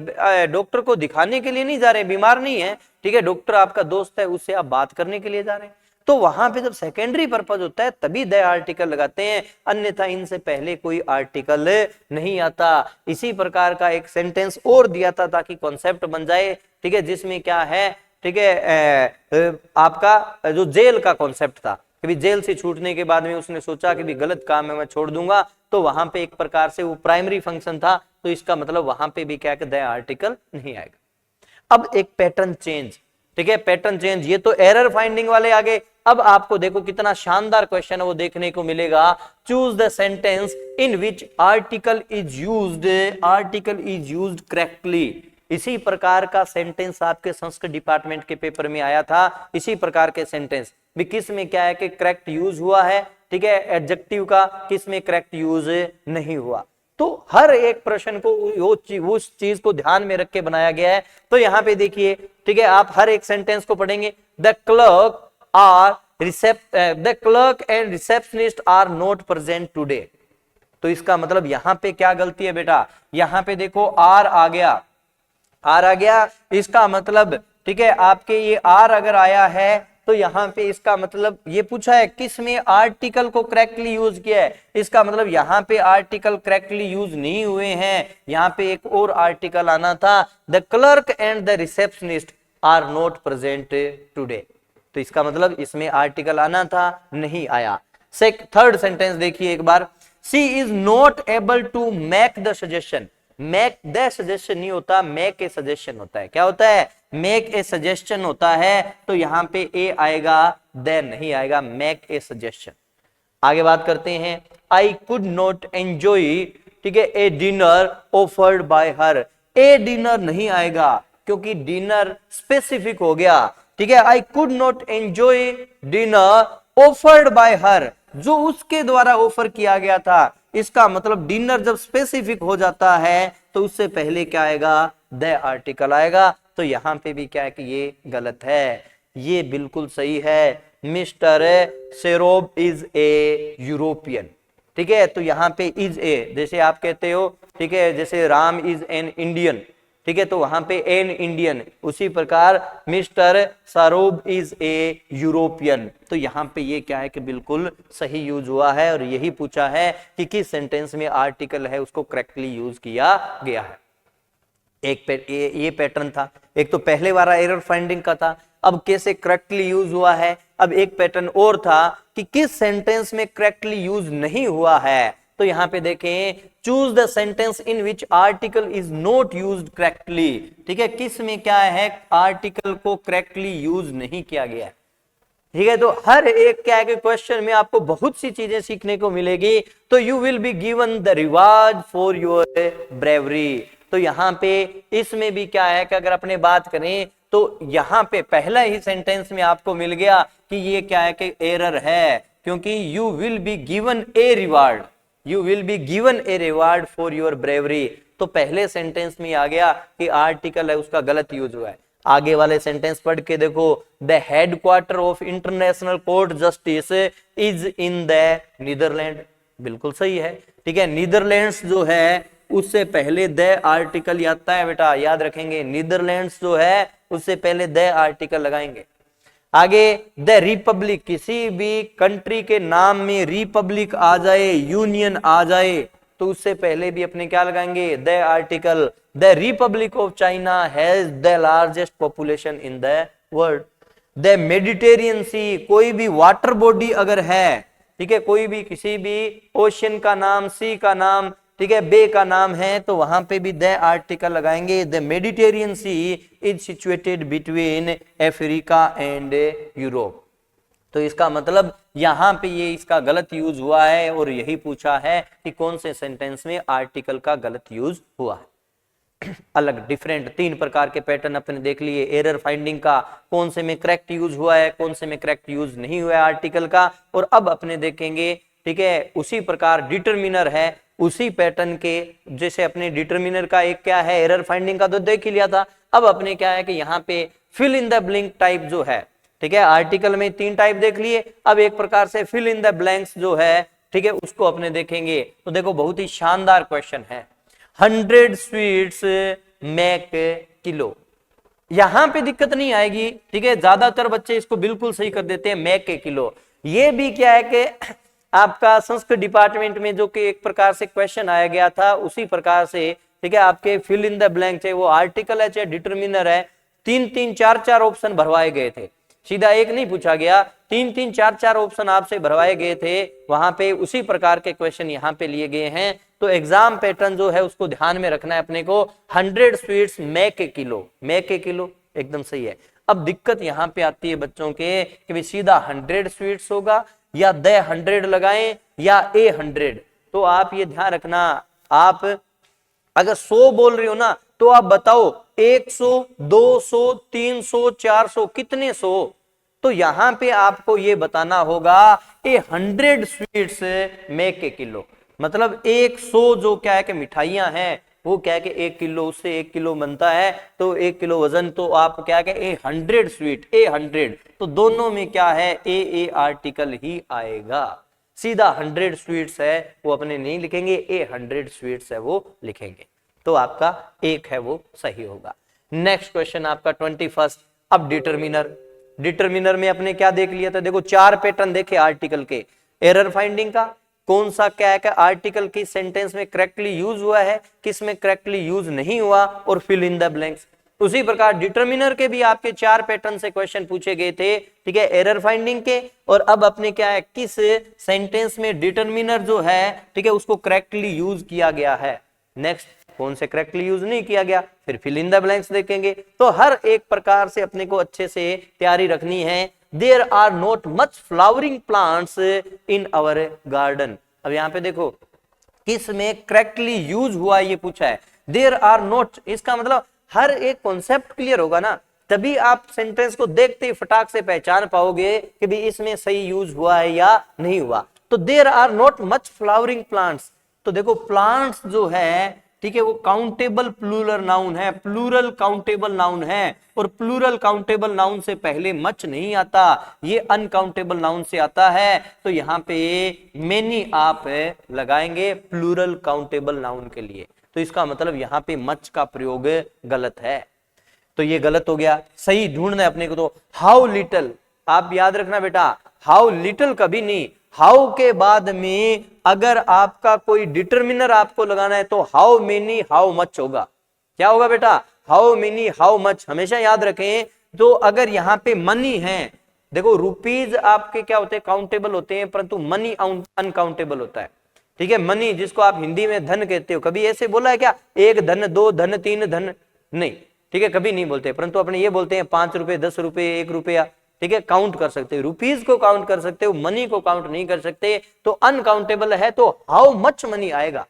Speaker 1: डॉक्टर को दिखाने के लिए नहीं जा रहे, बीमार नहीं है, ठीक है, डॉक्टर आपका दोस्त है, उससे आप बात करने के लिए जा रहे हैं। तो वहां पे जब सेकेंडरी पर्पज होता है तभी द आर्टिकल लगाते हैं, अन्यथा इनसे पहले कोई आर्टिकल नहीं आता। इसी प्रकार का एक सेंटेंस और दिया था ताकि कॉन्सेप्ट बन जाए, ठीक है, जिसमें क्या है, ठीक है, आपका जो जेल का कॉन्सेप्ट था कि जेल से छूटने के बाद में उसने सोचा कि भी गलत काम है मैं छोड़ दूंगा, तो वहां पे एक प्रकार से वो प्राइमरी फंक्शन था, तो इसका मतलब वहां पे भी क्या द आर्टिकल नहीं आएगा। अब एक पैटर्न चेंज, ठीक है, पैटर्न चेंज, ये तो एरर फाइंडिंग वाले आगे। अब आपको देखो कितना शानदार क्वेश्चन है वो देखने को मिलेगा। Choose the sentence in which article is used correctly. इसी प्रकार का सेंटेंस आपके संस्कृत डिपार्टमेंट के पेपर में आया था, इसी प्रकार के सेंटेंस भी किस में क्या है कि करेक्ट यूज हुआ है, ठीक है, एडजेक्टिव का, किस में करेक्ट यूज नहीं हुआ। तो हर एक प्रश्न को उस चीज को ध्यान में रख के बनाया गया है। तो यहाँ पे देखिए, ठीक है, आप हर एक सेंटेंस को पढ़ेंगे। The clerk and receptionist are not present today. तो इसका मतलब यहाँ पे क्या गलती है बेटा, यहाँ पे देखो आर आ गया, इसका मतलब, ठीक है, आपके ये आर अगर आया है तो यहाँ पे इसका मतलब ये पूछा है किस में आर्टिकल को करेक्टली यूज किया है, इसका मतलब यहाँ पे आर्टिकल करेक्टली यूज नहीं हुए हैं, यहाँ पे एक और आर्टिकल आना था। The clerk and the receptionist are not present today, तो इसका मतलब इसमें आर्टिकल आना था, नहीं आया। थर्ड सेंटेंस देखिए एक बार। She is not able to make the suggestion. Make the suggestion नहीं होता, मेक ए सजेशन होता है। क्या होता है? मेक ए सजेशन होता है। तो यहां पे ए आएगा, द नहीं आएगा, मेक ए सजेशन। आगे बात करते हैं। आई कुड नॉट एंजॉय, ठीक है, a dinner offered by her. A dinner नहीं आएगा क्योंकि डिनर स्पेसिफिक हो गया, ठीक है। I could not enjoy dinner offered by her, जो उसके द्वारा ऑफर किया गया था। इसका मतलब डिनर जब स्पेसिफिक हो जाता है तो उससे पहले क्या आएगा? द आर्टिकल आएगा। तो यहां पे भी क्या है कि ये गलत है, ये बिल्कुल सही है। मिस्टर सेरोब इज ए यूरोपियन, ठीक है, तो यहां पे इज ए, जैसे आप कहते हो, ठीक है, जैसे राम इज एन इंडियन, ठीक है, तो वहां पे एन इंडियन, उसी प्रकार मिस्टर सरोब इज ए यूरोपियन। तो यहां पे ये क्या है कि बिल्कुल सही यूज हुआ है, और यही पूछा है कि किस सेंटेंस में आर्टिकल है उसको करेक्टली यूज किया गया है। ये पैटर्न था। एक तो पहले वाला एरर फाइंडिंग का था, अब कैसे करेक्टली यूज हुआ है। अब एक पैटर्न और था कि किस सेंटेंस में करेक्टली यूज नहीं हुआ है। तो यहां पे देखें, choose the sentence in which article is not used correctly, ठीक है, किस में क्या है आर्टिकल को करेक्टली यूज नहीं किया गया, ठीक है। तो हर एक क्या है कि क्वेश्चन में आपको बहुत सी चीजें सीखने को मिलेगी। तो you will be given the reward for your bravery. तो यहाँ पे इसमें भी क्या है कि अगर अपने बात करें तो यहाँ पे पहला ही सेंटेंस में आपको मिल गया कि ये क्या है कि एरर है, क्योंकि you will be given a reward, you will be given a reward for your bravery. तो पहले सेंटेंस में आ गया कि आर्टिकल है उसका गलत यूज हुआ है। आगे वाले सेंटेंस पढ़ के देखो, the headquarter of international court justice is in the Netherland, बिल्कुल सही है, ठीक है। नीदरलैंड्स जो है उससे पहले द आर्टिकल आता है बेटा, याद रखेंगे, नीदरलैंड्स जो है उससे पहले द आर्टिकल लगाएंगे। आगे द रिपब्लिक, किसी भी कंट्री के नाम में रिपब्लिक आ जाए, यूनियन आ जाए, तो उससे पहले भी अपने क्या लगाएंगे, the article. The republic of China has the largest population in the world. The Mediterranean sea, कोई भी वाटर बॉडी अगर है, ठीक है, कोई भी किसी भी ओशियन का नाम, सी का नाम, ठीक है, बे का नाम है, तो वहां पे भी द आर्टिकल लगाएंगे। The Mediterranean sea is situated between Africa and Europe. तो इसका मतलब यहां पे ये इसका गलत यूज हुआ है, और यही पूछा है कि कौन से सेंटेंस में आर्टिकल का गलत यूज हुआ है। अलग डिफरेंट 3 प्रकार के पैटर्न अपने देख लिए। एरर फाइंडिंग का कौन से में करेक्ट यूज हुआ है, कौन से में करेक्ट यूज नहीं हुआ है आर्टिकल का। और अब अपने देखेंगे, ठीक है, उसी प्रकार डिटरमिनर है, उसी पैटर्न के जैसे अपने डिटरमिनर का एक क्या है, एरर फाइंडिंग का तो देख ही लिया था। अब अपने क्या है कि यहाँ पे fill in the blank type जो है, ठीक है, आर्टिकल में 3 टाइप देख लिए। अब एक प्रकार से फिल इन द ब्लैंक्स जो है, ठीक है, उसको अपने देखेंगे। तो देखो बहुत ही शानदार क्वेश्चन है। 100 स्वीट्स मेक किलो, यहां पे दिक्कत नहीं आएगी, ठीक है, ज्यादातर बच्चे इसको बिल्कुल सही कर देते हैं, मेक के किलो। ये भी क्या है कि आपका संस्कृत डिपार्टमेंट में जो कि एक प्रकार से क्वेश्चन आया गया था, उसी प्रकार से, ठीक है, आपके फिल इन द ब्लैंक, चाहे वो आर्टिकल है चाहे डिटरमिनर है, 3-3, 4-4 ऑप्शन भरवाए गए थे। सीधा एक नहीं पूछा गया, 3-3, 4-4 ऑप्शन आपसे भरवाए गए थे वहां पे। उसी प्रकार के क्वेश्चन यहाँ पे लिए गए हैं। तो एग्जाम पैटर्न जो है उसको ध्यान में रखना है अपने को। 100 sweets make a kilo, make a kilo एकदम सही है। अब दिक्कत यहाँ पे आती है बच्चों के कि भाई सीधा 100 स्वीट्स होगा या द 100 लगाएं या ए 100। तो आप ये ध्यान रखना, आप अगर 100 बोल रही हो ना, तो आप बताओ 100, 200, 300, 400, कितने 100। तो यहां पे आपको ये बताना होगा ए 100 स्वीट्स मेक ए किलो, मतलब 100 जो क्या है कि मिठाइयां हैं, वो क्या है कि 1 किलो, उससे 1 किलो बनता है, तो 1 किलो वजन। तो आप क्या है ए 100 स्वीट, ए 100, तो दोनों में क्या है, ए आर्टिकल ही आएगा। सीधा 100 स्वीट्स है वो अपने नहीं लिखेंगे, ए 100 स्वीट्स है वो लिखेंगे। तो आपका एक है वो सही होगा। नेक्स्ट क्वेश्चन आपका 21। अब डिटरमिनर, डिटरमिनर में अपने क्या देख लिया था, देखो 4 पैटर्न देखे आर्टिकल के। एरर फाइंडिंग का कौन सा क्या है, आर्टिकल की सेंटेंस में करेक्टली यूज हुआ है, किस में करेक्टली यूज नहीं हुआ, और फिल इन द ब्लैंक्स। उसी प्रकार डिटरमिनर के भी आपके 4 पैटर्न से क्वेश्चन पूछे गए थे, ठीक है, एरर फाइंडिंग के। और अब अपने क्या है, किस सेंटेंस में डिटरमिनर जो है, ठीक है, उसको करेक्टली यूज किया गया है। नेक्स्ट कौन से करेक्टली यूज नहीं किया गया, फिर फिल इन द ब्लैंक्स देखेंगे। तो हर एक प्रकार से अपने को अच्छे से तैयारी रखनी है। There are not much flowering plants in our garden. अब यहाँ पे देखो किस में करेक्टली यूज हुआ ये पूछा है, देयर आर नॉट। इसका मतलब हर एक कॉन्सेप्ट क्लियर होगा ना, तभी आप सेंटेंस को देखते ही फटाक से पहचान पाओगे कि भी इसमें सही यूज हुआ है या नहीं हुआ। तो there are not much flowering plants, तो देखो प्लांट्स जो है, ठीक है, वो काउंटेबल प्लूरल नाउन है, प्लूरल काउंटेबल नाउन है। और प्लूरल काउंटेबल नाउन से पहले मच नहीं आता, ये अनकाउंटेबल नाउन से आता है। तो यहाँ पे मेनी आप लगाएंगे प्लूरल काउंटेबल नाउन के लिए। तो इसका मतलब यहाँ पे मच का प्रयोग गलत है, तो ये गलत हो गया। सही ढूंढना है अपने को। तो हाउ लिटिल, आप याद रखना बेटा, हाउ लिटिल कभी नहीं, हाउ के बाद में अगर आपका कोई डिटरमिनर आपको लगाना है तो हाउ मेनी हाउ मच होगा। क्या होगा बेटा, हाउ मेनी हाउ मच, हमेशा याद रखें। तो अगर यहाँ पे मनी है, देखो रुपीज आपके क्या होते हैं, काउंटेबल होते हैं, परंतु मनी अनकाउंटेबल होता है, ठीक है। मनी जिसको आप हिंदी में धन कहते हो, कभी ऐसे बोला है क्या, 1 धन, 2 धन, 3 धन, नहीं, ठीक है, कभी नहीं बोलते। परंतु अपने ये बोलते हैं 5 रुपए, 10 रुपए, 1 रुपया, ठीक है, काउंट कर सकते हो, रुपीज को काउंट कर सकते हो, मनी को काउंट नहीं कर सकते। तो अनकाउंटेबल है, तो हाउ मच मनी आएगा।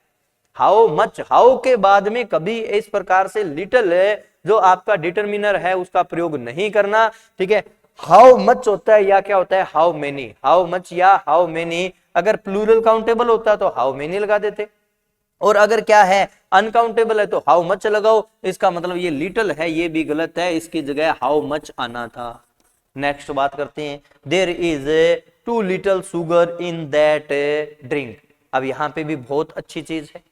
Speaker 1: हाउ मच, हाउ के बाद में कभी इस प्रकार से लिटिल जो आपका डिटरमिनर है उसका प्रयोग नहीं करना, ठीक है। हाउ मच होता है या क्या होता है, हाउ मेनी, हाउ मच या हाउ मेनी। अगर प्लूरल काउंटेबल होता तो हाउ मेनी लगा देते, और अगर क्या है अनकाउंटेबल है तो हाउ मच लगाओ। इसका मतलब ये लिटिल है, ये भी गलत है, इसकी जगह हाउ मच आना था। नेक्स्ट बात करते हैं, there is too little sugar in that drink. अब यहाँ पे भी बहुत अच्छी चीज है,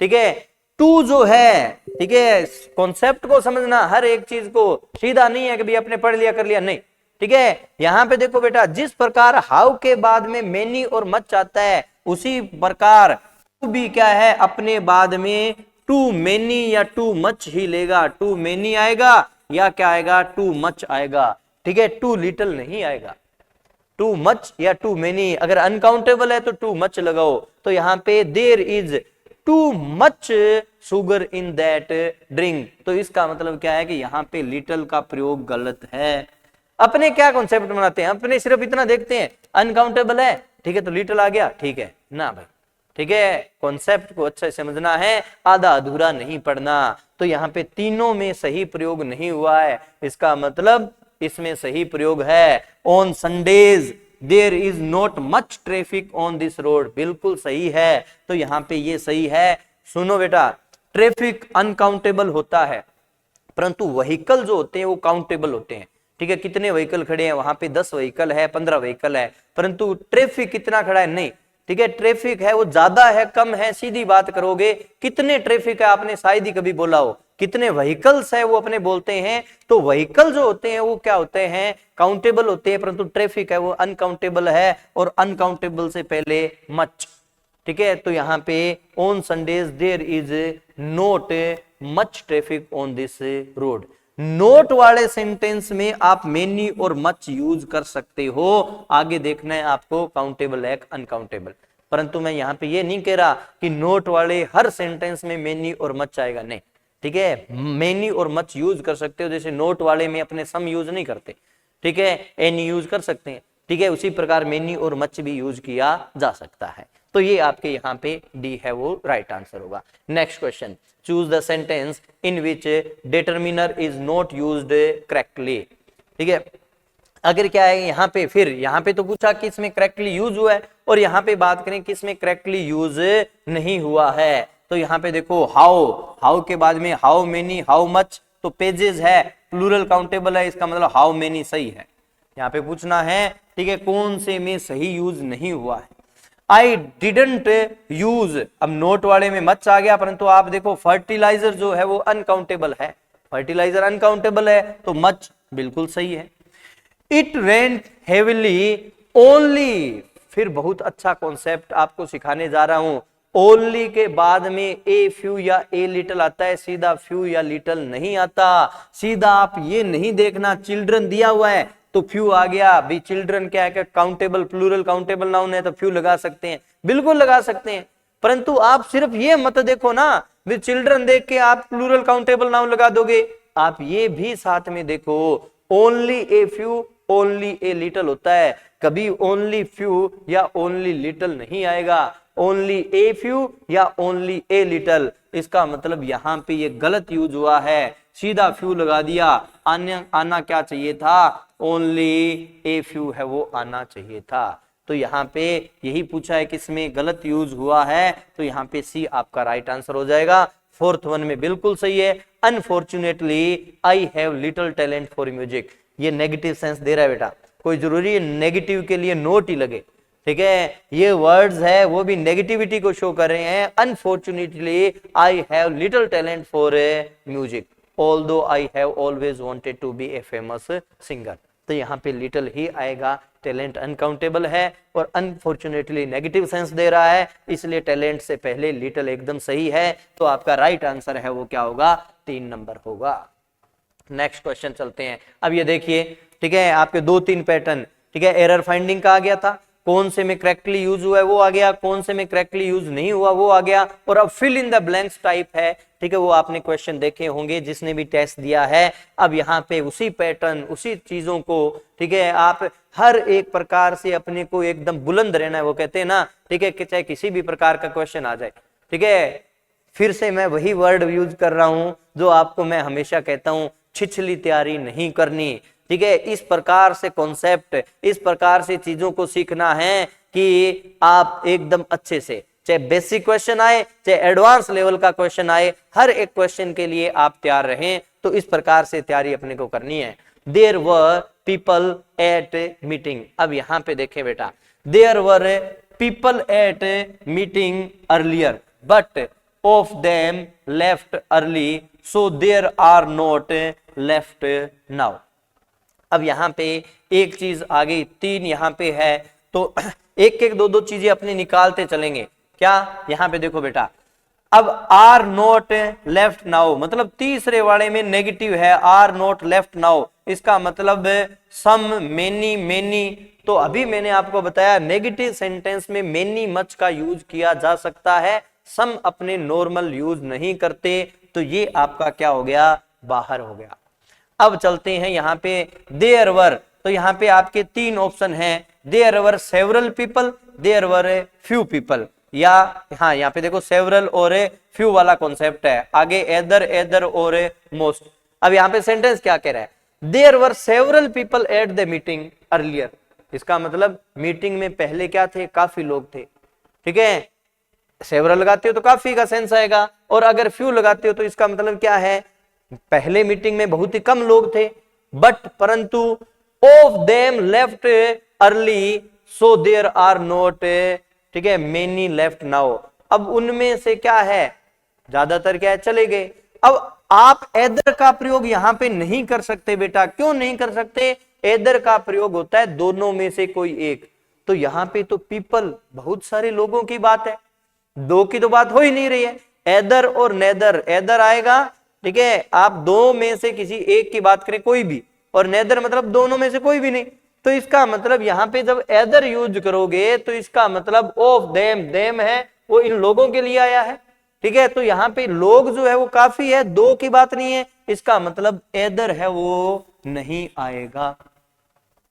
Speaker 1: ठीक है। टू जो है, ठीक है, कॉन्सेप्ट को समझना, हर एक चीज को सीधा नहीं है कि भी अपने पढ़ लिया कर लिया, नहीं। ठीक है, यहां पे देखो बेटा, जिस प्रकार हाउ के बाद में मेनी और मच आता है, उसी प्रकार टू भी क्या है, अपने बाद में टू मेनी या टू मच ही लेगा। टू मेनी आएगा या क्या आएगा, टू मच आएगा। ठीक है, टू लिटिल नहीं आएगा। टू मच या टू मेनी, अगर अनकाउंटेबल है तो टू मच लगाओ। तो यहां पे there is too much sugar in that drink, तो इसका मतलब क्या है कि यहाँ पे लिटिल का प्रयोग गलत है। अपने क्या कॉन्सेप्ट बनाते हैं, अपने सिर्फ इतना देखते हैं अनकाउंटेबल है, ठीक है तो लिटिल आ गया, ठीक है ना भाई। ठीक है, कॉन्सेप्ट को अच्छा समझना है, आधा अधूरा नहीं पढ़ना। तो यहाँ पे तीनों में सही प्रयोग नहीं हुआ है, इसका मतलब इसमें सही प्रयोग है on Sundays there is not much traffic on this road, बिल्कुल सही है। तो यहाँ पे ये सही है। सुनो बेटा, ट्रैफिक अनकाउंटेबल होता है, परंतु व्हीकल जो होते हैं वो काउंटेबल होते हैं। ठीक है, कितने व्हीकल खड़े हैं, वहां पे 10 व्हीकल है, 15 व्हीकल है, परंतु ट्रैफिक कितना खड़ा है, नहीं। ठीक है, ट्रैफिक है वो ज्यादा है कम है, सीधी बात करोगे, कितने ट्रैफिक है आपने शायद ही कभी बोला हो, कितने व्हीकल्स है वो अपने बोलते हैं। तो व्हीकल जो होते हैं वो क्या होते हैं, काउंटेबल होते हैं, परंतु ट्रैफिक है वो अनकाउंटेबल है, और अनकाउंटेबल से पहले मच। ठीक है, तो यहाँ पे on Sundays there is not much traffic on this road. Not वाले सेंटेंस में आप मेनी और मच यूज कर सकते हो, आगे देखना है आपको काउंटेबल है अनकाउंटेबल। परंतु मैं यहाँ पे ये नहीं कह रहा कि नोट वाले हर सेंटेंस में मेनी और मच आएगा, नहीं। ठीक है, मेनी और मच यूज कर सकते हो, जैसे नोट वाले में अपने सम यूज नहीं करते, ठीक है, एनी यूज कर सकते हैं। ठीक है, उसी प्रकार मेनी और मच भी यूज किया जा सकता है। तो ये आपके यहाँ पे डी है वो राइट आंसर होगा। Next question, choose the sentence in which determiner is not used correctly. ठीक है, अगर क्या है यहाँ पे, फिर यहाँ पे तो पूछा कि इसमें करेक्टली यूज हुआ है, और यहाँ पे बात करें कि इसमें करेक्टली यूज नहीं हुआ है। तो यहाँ पे देखो हाउ, हाउ के बाद में हाउ मेनी, हाउ मच, तो पेजेस है, प्लूरल काउंटेबल है, इसका मतलब हाउ मेनी सही है। यहाँ पे पूछना है, ठीक है, कौन से में सही यूज नहीं हुआ है। आई डिडंट यूज, अब नोट वाले में मच आ गया, परंतु आप देखो फर्टिलाइजर जो है वो अनकाउंटेबल है, फर्टिलाइजर अनकाउंटेबल है, तो मच बिल्कुल सही है। इट रेन हेविली ओनली, फिर बहुत अच्छा कॉन्सेप्ट आपको सिखाने जा रहा हूं। ओनली के बाद में ए फ्यू या ए लिटिल आता है, सीधा फ्यू या लिटिल नहीं आता। सीधा आप ये नहीं देखना चिल्ड्रन दिया हुआ है तो फ्यू आ गया, भी चिल्ड्रन क्या है, काउंटेबल प्लूरल काउंटेबल नाउन है तो फ्यू लगा सकते हैं, बिल्कुल लगा सकते हैं। परंतु आप सिर्फ ये मत देखो ना, भी चिल्ड्रन देख के आप प्लूरल काउंटेबल नाउन लगा दोगे, आप ये भी साथ में देखो only a few, only a little होता है, कभी ओनली फ्यू या ओनली लिटिल नहीं आएगा, ओनली ए फ्यू या ओनली ए लिटिल। इसका मतलब यहाँ पे ये गलत यूज हुआ है, सीधा फ्यू लगा दिया, आना क्या चाहिए था, ओनली ए फ्यू है वो आना चाहिए था। तो यहाँ पे यही पूछा है कि इसमें गलत यूज हुआ है, तो यहाँ पे सी आपका राइट आंसर हो जाएगा। फोर्थ वन में बिल्कुल सही है, unfortunately I have little talent for music, ये नेगेटिव सेंस दे रहा है बेटा, कोई जरूरी है नेगेटिव के लिए नोट ही लगे। ठीक है, ये वर्ड्स है वो भी नेगेटिविटी को शो कर रहे हैं। Unfortunately I have little talent for music, although I have always wanted to be a famous singer. तो यहाँ पे लिटिल ही आएगा, टैलेंट अनकाउंटेबल है और अनफॉर्चुनेटली नेगेटिव सेंस दे रहा है, इसलिए टैलेंट से पहले लिटिल एकदम सही है। तो आपका राइट आंसर है वो क्या होगा, 3 नंबर होगा। नेक्स्ट क्वेश्चन चलते हैं। अब ये देखिए, ठीक है, आपके 2-3 पैटर्न, ठीक है, एरर फाइंडिंग का आ गया था, कौन से में करेक्टली यूज हुआ है वो आ गया, कौन से में करेक्टली यूज नहीं हुआ वो आ गया, और अब fill in the blanks type है। ठीक है, वो आपने क्वेश्चन देखे होंगे जिसने भी टेस्ट दिया है। अब यहाँ पे उसी पैटर्न, उसी चीजों को, ठीक है, आप हर एक प्रकार से अपने को एकदम बुलंद रहना है, वो कहते हैं ना, ठीक है, कि चाहे किसी भी प्रकार का क्वेश्चन आ जाए। ठीक है, फिर से मैं वही वर्ड यूज कर रहा हूं जो आपको मैं हमेशा कहता हूं, छिछली तैयारी नहीं करनी। ठीक है, इस प्रकार से कॉन्सेप्ट, इस प्रकार से चीजों को सीखना है कि आप एकदम अच्छे से, चाहे बेसिक क्वेश्चन आए चाहे एडवांस लेवल का क्वेश्चन आए, हर एक क्वेश्चन के लिए आप तैयार रहें। तो इस प्रकार से तैयारी अपने को करनी है। There were people at meeting, अब यहां पे देखें बेटा, there were people at meeting earlier but of them left early, so there are not left now. अब यहाँ पे एक चीज आ गई, 3 यहाँ पे है, तो एक एक दो दो चीजें अपने निकालते चलेंगे। क्या यहाँ पे देखो बेटा, अब आर नोट लेफ्ट नाउ, मतलब तीसरे वाले में नेगेटिव है, आर नोट लेफ्ट नाउ, इसका मतलब सम मेनी मेनी। तो अभी मैंने आपको बताया नेगेटिव सेंटेंस में मेनी मच का यूज किया जा सकता है, सम अपने नॉर्मल यूज नहीं करते, तो ये आपका क्या हो गया, बाहर हो गया। अब चलते हैं यहाँ पे देयर वर, तो यहाँ पे आपके 3 ऑप्शन हैं, there were several people, there were few people, या हाँ यहाँ पे देखो सेवरल और फ्यू वाला कॉन्सेप्ट है, आगे एदर एदर और मोस्ट। अब यहाँ पे सेंटेंस क्या कह रहा है, there were several people at the meeting earlier, इसका मतलब मीटिंग में पहले क्या थे, काफी लोग थे, ठीक है। सेवरल लगाते हो तो काफी का सेंस आएगा, और अगर फ्यू लगाते हो तो इसका मतलब क्या है, पहले मीटिंग में बहुत ही कम लोग थे, बट परंतु of them left early so there are not, ठीक है, मेनी लेफ्ट नाउ। अब उनमें से क्या है, ज्यादातर क्या है, चले गए। अब आप एदर का प्रयोग यहां पे नहीं कर सकते बेटा, क्यों नहीं कर सकते, एदर का प्रयोग होता है दोनों में से कोई एक, तो यहां पे तो पीपल बहुत सारे लोगों की बात है, दो की तो बात हो ही नहीं रही है, एदर और नेदर, एदर आएगा, ठीक है, आप दो में से किसी एक की बात करें कोई भी, और नेदर मतलब दोनों में से कोई भी नहीं, तो इसका मतलब यहां पे जब एदर यूज करोगे तो इसका मतलब ऑफ देम, देम है वो इन लोगों के लिए आया है, ठीक है, तो यहाँ पे लोग जो है वो काफी है, दो की बात नहीं है, इसका मतलब एदर है वो नहीं आएगा।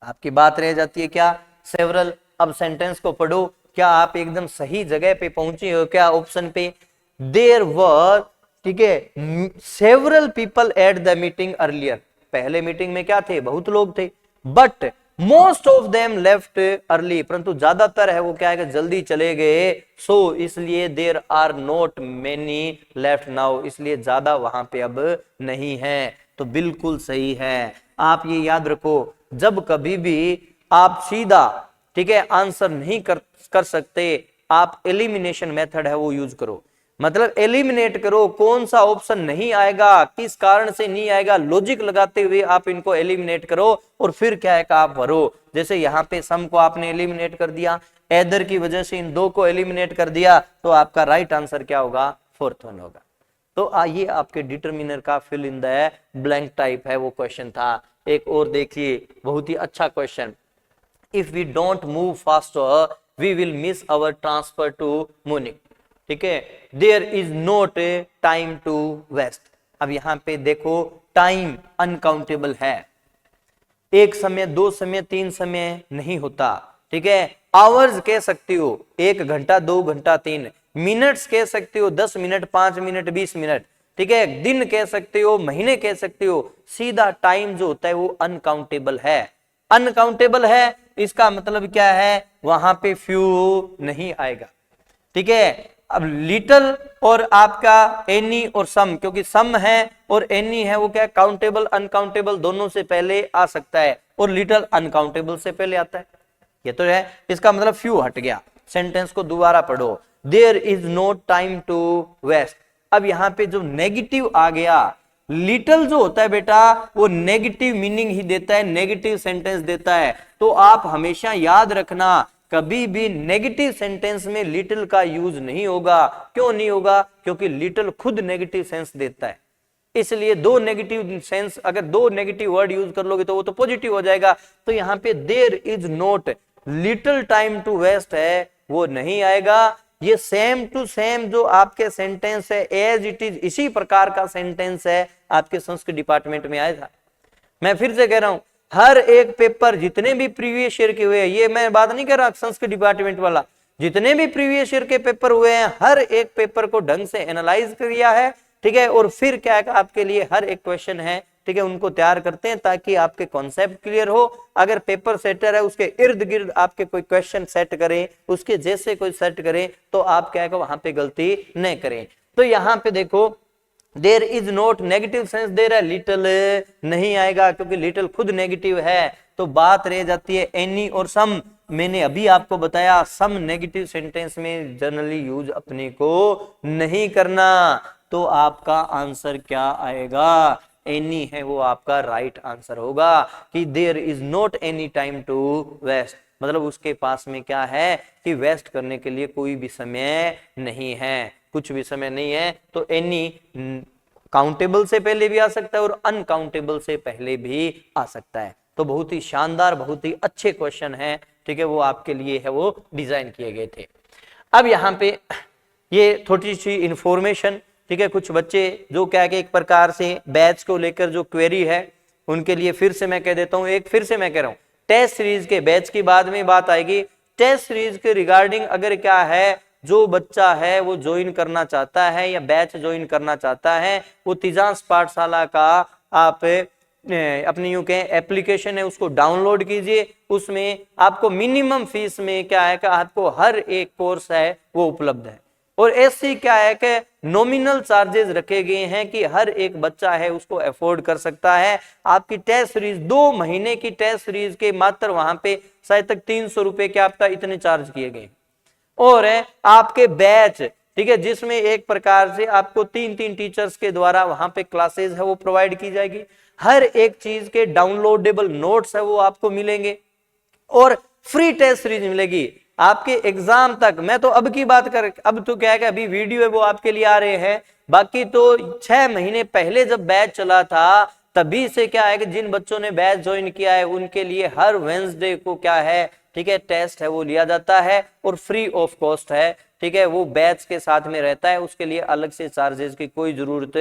Speaker 1: आपकी बात रह जाती है क्या, सेवरल। अब सेंटेंस को पढ़ो, क्या आप एकदम सही जगह पे पहुंचे हो क्या, ऑप्शन पे, देयर वर, ठीक है, several people at the meeting earlier, पहले मीटिंग में क्या थे, बहुत लोग थे, but most of them left early, परंतु ज्यादातर है वो क्या है, जल्दी चले गए, सो इसलिए there are not many left now, इसलिए ज्यादा वहां पे अब नहीं है। तो बिल्कुल सही है, आप ये याद रखो, जब कभी भी आप सीधा, ठीक है, आंसर नहीं कर सकते, आप एलिमिनेशन मेथड है वो यूज करो, मतलब एलिमिनेट करो, कौन सा ऑप्शन नहीं आएगा, किस कारण से नहीं आएगा, लॉजिक लगाते हुए आप इनको एलिमिनेट करो, और फिर क्या है आप भरो। जैसे यहाँ पे सम को आपने एलिमिनेट कर दिया, एदर की वजह से इन दो को एलिमिनेट कर दिया, तो आपका राइट आंसर क्या होगा, 4th वन होगा। तो आइए आपके डिटर्मिनर का fill in the blank type है वो क्वेश्चन था। एक और देखिए, बहुत ही अच्छा question, if we don't move faster we will miss our transfer to Munich, ठीक है, there is not a time to waste. अब यहां पे देखो टाइम अनकाउंटेबल है, एक समय, दो समय, 3 समय नहीं होता, ठीक है, आवर्स कह सकती हो, 1 घंटा, 2 घंटा, 3 मिनट्स कह सकते हो, 10 मिनट, 5 मिनट, 20 मिनट, ठीक है, दिन कह सकते हो, महीने कह सकते हो, सीधा टाइम जो होता है वो अनकाउंटेबल है। अनकाउंटेबल है इसका मतलब क्या है, वहां पे फ्यू नहीं आएगा, ठीक है। अब लिटल और आपका एनी और सम, क्योंकि सम है और एनी है वो क्या, काउंटेबल अनकाउंटेबल दोनों से पहले आ सकता है, और लिटल अनकाउंटेबल से पहले आता है, ये तो है, इसका मतलब फ्यू हट गया। सेंटेंस को दोबारा पढ़ो, there is no time to waste. अब यहाँ पे जो नेगेटिव आ गया, लिटल जो होता है बेटा वो नेगेटिव मीनिंग ही देता है, नेगेटिव सेंटेंस देता है, तो आप हमेशा याद रखना, कभी भी नेगेटिव सेंटेंस में लिटिल का यूज नहीं होगा। क्यों नहीं होगा, क्योंकि लिटिल खुद नेगेटिव सेंस देता है, इसलिए दो नेगेटिव सेंस, अगर दो नेगेटिव वर्ड यूज कर लोगे तो वो तो पॉजिटिव हो जाएगा। तो यहाँ पे there is not little time to waste है वो नहीं आएगा। ये सेम टू सेम जो आपके सेंटेंस है एज इट इज, इसी प्रकार का सेंटेंस है आपके संस्कृत डिपार्टमेंट में आया था। मैं फिर से कह रहा हूं, हर एक पेपर जितने भी प्रीवियस ईयर के हुए हैं, ये मैं बात नहीं कर रहा संस्कृत डिपार्टमेंट वाला, जितने भी प्रीवियस ईयर के पेपर हुए हैं हर एक पेपर को ढंग से एनालाइज किया है, ठीक है, और फिर क्या है आपके लिए हर एक क्वेश्चन है, ठीक है, उनको तैयार करते हैं ताकि आपके कॉन्सेप्ट क्लियर हो। अगर पेपर सेटर है उसके इर्द गिर्द आपके कोई क्वेश्चन सेट करें, उसके जैसे कोई सेट करें, तो आप क्या है वहां पे गलती नहीं करें। तो यहाँ पे देखो there is not negative sense दे रहा है, लिटिल नहीं आएगा क्योंकि लिटिल खुद नेगेटिव है। तो बात रह जाती है एनी और सम। मैंने अभी आपको बताया सम नेगेटिव सेंटेंस में जनरली यूज अपने को नहीं करना। तो आपका आंसर क्या आएगा, एनी है वो आपका राइट आंसर होगा कि there is not any time to waste, मतलब उसके पास में क्या है कि वेस्ट करने के लिए कोई भी समय नहीं है, कुछ भी समय नहीं है। तो एनी काउंटेबल से पहले भी आ सकता है और अनकाउंटेबल से पहले भी आ सकता है। तो बहुत ही शानदार, बहुत ही अच्छे क्वेश्चन है, ठीक है, वो आपके लिए है, वो डिजाइन किए गए थे। अब यहाँ पे ये थोड़ी सी इंफॉर्मेशन, ठीक है, कुछ बच्चे जो क्या है एक प्रकार से बैच को लेकर जो क्वेरी है उनके लिए फिर से मैं कह देता हूँ, फिर से मैं कह रहा हूँ, टेस्ट सीरीज के बैच की बाद में बात आएगी। टेस्ट सीरीज के रिगार्डिंग अगर क्या है, जो बच्चा है वो ज्वाइन करना चाहता है या बैच ज्वाइन करना चाहता है, वो तिजांस पाठशाला का आप अपनी यूं कहें एप्लीकेशन है उसको डाउनलोड कीजिए। उसमें आपको मिनिमम फीस में क्या है कि आपको हर एक कोर्स है वो उपलब्ध है, और ऐसी क्या है कि नॉमिनल चार्जेस रखे गए हैं कि हर एक बच्चा है उसको अफोर्ड कर सकता है। आपकी टेस्ट सीरीज 2 महीने की टेस्ट सीरीज के मात्र वहां पे शायद तक 300 रुपए के आपका इतने चार्ज किए गए, और आपके बैच, ठीक है, जिसमें एक प्रकार से आपको 3-3 टीचर्स के द्वारा वहां पे क्लासेस है वो प्रोवाइड की जाएगी। हर एक चीज के डाउनलोडेबल नोट्स है वो आपको मिलेंगे और फ्री टेस्ट सीरीज मिलेगी आपके एग्जाम तक। मैं तो अब की बात कर, अब तो क्या है कि अभी वीडियो है वो आपके लिए आ रहे हैं, बाकी तो 6 महीने पहले जब बैच चला था तभी से क्या है कि जिन बच्चों ने बैच ज्वाइन किया है उनके लिए हर वेडनेसडे को क्या है, ठीक है, टेस्ट है वो लिया जाता है और फ्री ऑफ कॉस्ट है, ठीक है, वो बैच के साथ में रहता है, उसके लिए अलग से चार्जेस की कोई जरूरत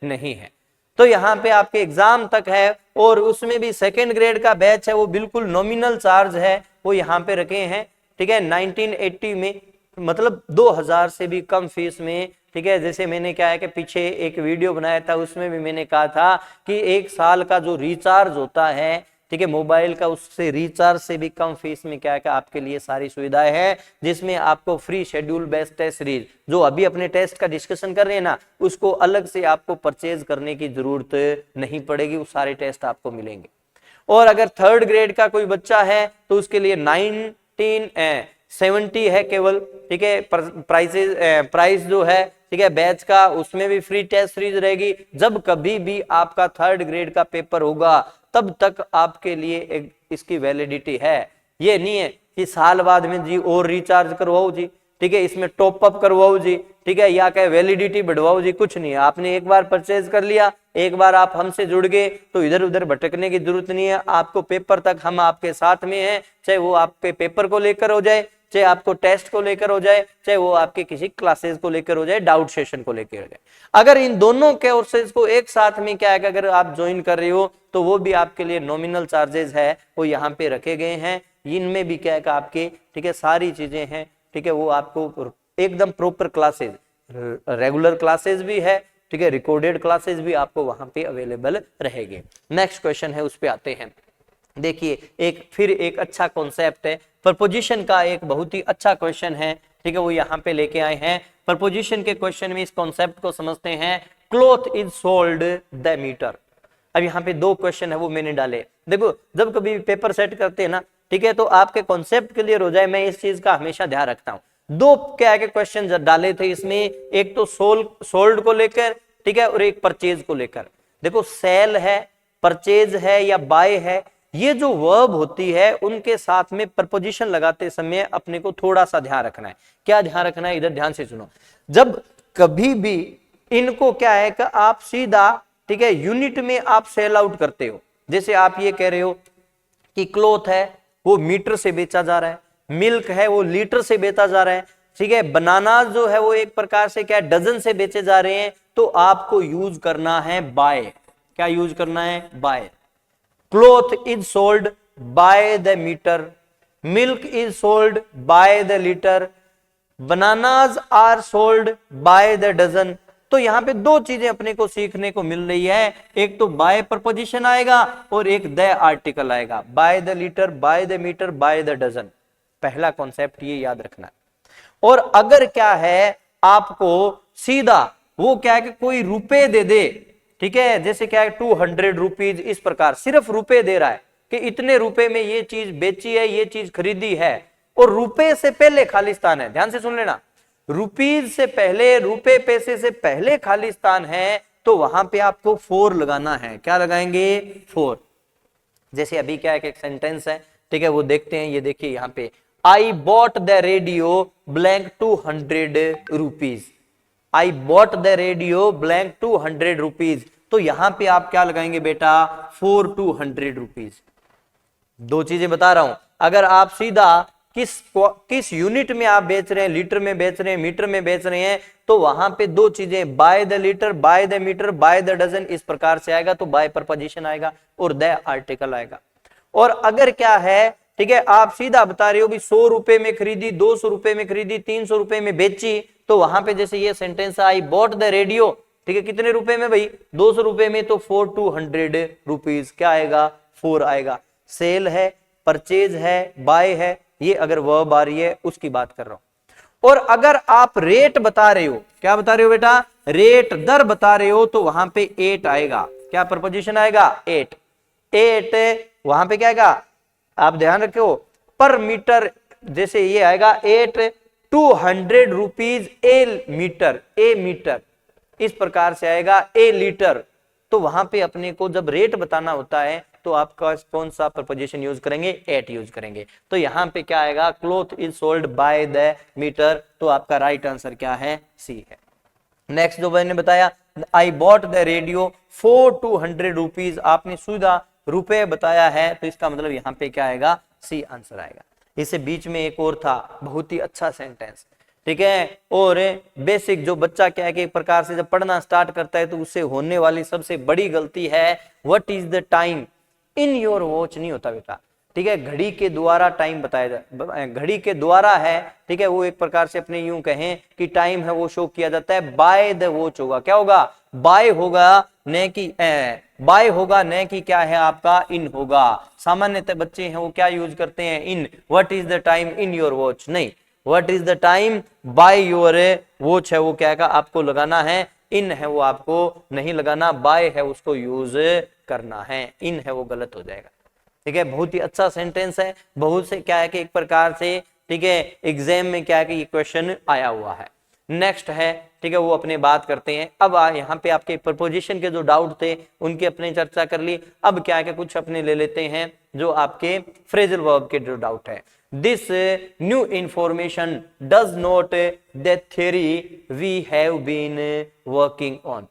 Speaker 1: नहीं है। तो यहाँ पे आपके एग्जाम तक है, और उसमें भी सेकेंड ग्रेड का बैच है वो बिल्कुल नॉमिनल चार्ज है वो यहाँ पे रखे हैं, ठीक है, 1980 में, मतलब 2000 से भी कम फीस में, ठीक है। जैसे मैंने क्या है कि पीछे एक वीडियो बनाया था उसमें भी मैंने कहा था कि 1 साल का जो रिचार्ज होता है, ठीक है, मोबाइल का, उससे रिचार्ज से भी कम फीस में क्या है कि आपके लिए सारी सुविधाएं हैं, जिसमें आपको free schedule based test series जो अभी अपने टेस्ट का डिस्कशन कर रहे हैं ना, उसको अलग से आपको परचेज करने की जरूरत नहीं पड़ेगी, वो सारे टेस्ट आपको मिलेंगे। और अगर थर्ड ग्रेड का कोई बच्चा है तो उसके लिए 1970 है केवल, ठीक है, प्राइस जो है, ठीक है, बैच का, उसमें भी फ्री टेस्ट सीरीज रहेगी। जब कभी भी आपका थर्ड ग्रेड का पेपर होगा तब तक आपके लिए एक इसकी वैलिडिटी है। ये नहीं है कि साल बाद में जी और रिचार्ज करवाओ जी, ठीक है, इसमें टॉप अप करवाओ जी, ठीक है, या क्या वैलिडिटी बढ़वाओ जी, कुछ नहीं है। आपने एक बार परचेज कर लिया, एक बार आप हमसे जुड़ गए तो इधर उधर भटकने की जरूरत नहीं है। आपको पेपर तक हम आपके साथ में हैं, चाहे वो आपके पेपर को लेकर हो जाए, चाहे आपको टेस्ट को लेकर हो जाए, चाहे वो आपके किसी क्लासेस को लेकर हो जाए, डाउट सेशन को लेकर हो जाए। अगर इन दोनों कोर्सेज को एक साथ में क्या है कि अगर आप ज्वाइन कर रहे हो तो वो भी आपके लिए नॉमिनल चार्जेस है वो यहाँ पे रखे गए हैं। इनमें भी क्या है कि आपके, ठीक है, सारी चीजें हैं, ठीक है, वो आपको एकदम प्रॉपर क्लासेज, रेगुलर क्लासेज भी है, ठीक है, रिकॉर्डेड क्लासेज भी आपको वहां पे अवेलेबल रहेंगे। नेक्स्ट क्वेश्चन है उस पे आते हैं। देखिए एक अच्छा कॉन्सेप्ट है, प्रपोजिशन का एक बहुत ही अच्छा क्वेश्चन है, ठीक है, वो यहाँ पे लेके आए हैं। प्रपोजिशन के क्वेश्चन में इस कॉन्सेप्ट को समझते हैं। Cloth is sold the meter. अब यहाँ पे 2 क्वेश्चन है वो मैंने डाले। देखो जब कभी पेपर सेट करते हैं ना, ठीक है, तो आपके कॉन्सेप्ट क्लियर हो जाए, मैं इस चीज का हमेशा ध्यान रखता हूँ। 2 क्या के क्वेश्चन डाले थे इसमें, एक तो सोल्ड को लेकर, ठीक है, और एक परचेज को लेकर। देखो सेल है, परचेज है या बाय है, ये जो वर्ब होती है उनके साथ में प्रपोजिशन लगाते समय अपने को थोड़ा सा ध्यान रखना है। क्या ध्यान रखना है, इधर ध्यान से सुनो। जब कभी भी इनको क्या है कि आप सीधा, ठीक है, यूनिट में आप सेल आउट करते हो। जैसे आप ये कह रहे हो कि क्लॉथ है वो मीटर से बेचा जा रहा है, मिल्क है वो लीटर से बेचा जा रहा है, ठीक है, बनाना जो है वो एक प्रकार से क्या डजन से बेचे जा रहे हैं, तो आपको यूज करना है बाय। क्या यूज करना है, by. Cloth is sold by the metre, milk is sold by the litre, bananas are sold by the dozen. तो यहाँ पे 2 चीजें अपने को सीखने को मिल रही है, एक तो बाय प्रपोजिशन आएगा और एक द आर्टिकल आएगा। By the litre, by the metre, by the dozen, पहला कॉन्सेप्ट ये याद रखना है। और अगर क्या है आपको सीधा वो क्या है कि कोई रुपए दे दे, ठीक है, जैसे क्या है 200 रुपीज, इस प्रकार सिर्फ रुपए दे रहा है कि इतने रुपए में ये चीज बेची है, ये चीज खरीदी है, और रुपए से पहले खालिस्तान है। ध्यान से सुन लेना, रुपीज से पहले, रुपए पैसे से पहले खालिस्तान है, तो वहां पे आपको 4 लगाना है। क्या लगाएंगे? 4। जैसे अभी क्या है कि एक सेंटेंस है, ठीक है, वो देखते हैं। ये देखिए यहाँ पे, I bought the radio blank 200 rupees. I bought the radio blank 200 rupees. तो यहां पे आप क्या लगाएंगे बेटा? 4 200 रुपीज। दो चीजें बता रहा हूं, अगर आप सीधा किस यूनिट में आप बेच रहे हैं, लीटर में बेच रहे हैं, मीटर में बेच रहे हैं, तो वहां पे दो चीजें, by the litre, by the metre, by the dozen, इस प्रकार से आएगा। तो बाय प्रपोजिशन आएगा और द आर्टिकल आएगा। और अगर क्या है, ठीक है, आप सीधा बता रहे हो भी 100 रुपए में खरीदी, 200 रुपए में खरीदी, 300 रुपए में बेची, तो वहां पे जैसे ये sentence I bought the radio, ठीक है, कितने रुपए में भाई? 200 रुपए में, तो 4 200 रुपीज क्या आएगा? 4 आएगा। सेल है, परचेज है, बाय है, ये अगर वर्ब आ रही है उसकी बात कर रहा हूं। और अगर आप रेट बता रहे हो, क्या बता रहे हो बेटा? रेट, दर बता रहे हो, तो वहां पे 8 आएगा। क्या प्रपोजिशन आएगा? 8। 8 वहां पे क्या आएगा? आप ध्यान रखो, पर मीटर, जैसे ये आएगा 8 200 रुपीज ए मीटर, ए मीटर, इस प्रकार से आएगा ए लीटर। तो वहां पे अपने को जब रेट बताना होता है तो आपका कौन सा प्रपोजिशन यूज करेंगे? 8 यूज करेंगे। तो यहां पे क्या आएगा? Cloth is sold by the metre. तो आपका राइट आंसर क्या है? सी है। नेक्स्ट जो मैंने बताया, I bought the radio for 200 rupees, आपने सीधा रुपए बताया है, तो इसका मतलब यहां पे क्या आएगा? सी आंसर आएगा। इसे बीच में एक और था, बहुत ही अच्छा सेंटेंस, ठीक है। और बेसिक जो बच्चा क्या है कि एक प्रकार से जब पढ़ना स्टार्ट करता है तो उससे होने वाली सबसे बड़ी गलती है, what is the time in your watch नहीं होता बेटा, ठीक है। घड़ी के द्वारा टाइम बताया जाए, घड़ी के द्वारा है, ठीक है, वो एक प्रकार से अपने यूं कहें कि टाइम है वो शो किया जाता है, बाय द वॉच होगा। क्या होगा? बाय होगा, न कि बाय होगा, न कि क्या है आपका? इन होगा। सामान्यतः बच्चे हैं वो क्या यूज करते हैं? In. What is the time in your watch नहीं, what is the time by your watch है वो क्या है आपको लगाना है, इन है वो आपको नहीं लगाना, बाय है उसको यूज करना है, इन है वो गलत हो जाएगा, ठीक है। बहुत ही अच्छा सेंटेंस है, बहुत से क्या है कि एक प्रकार से, ठीक है, एग्जाम में क्या है कि ये क्वेश्चन आया हुआ है। नेक्स्ट है, ठीक है, वो अपने बात करते हैं। अब यहाँ पे आपके प्रपोजिशन के जो डाउट थे उनकी अपने चर्चा कर ली। अब क्या है कि कुछ अपने ले लेते हैं जो आपके फ्रेजल वर्ब के जो डाउट है। This new information does not the theory we have been working on.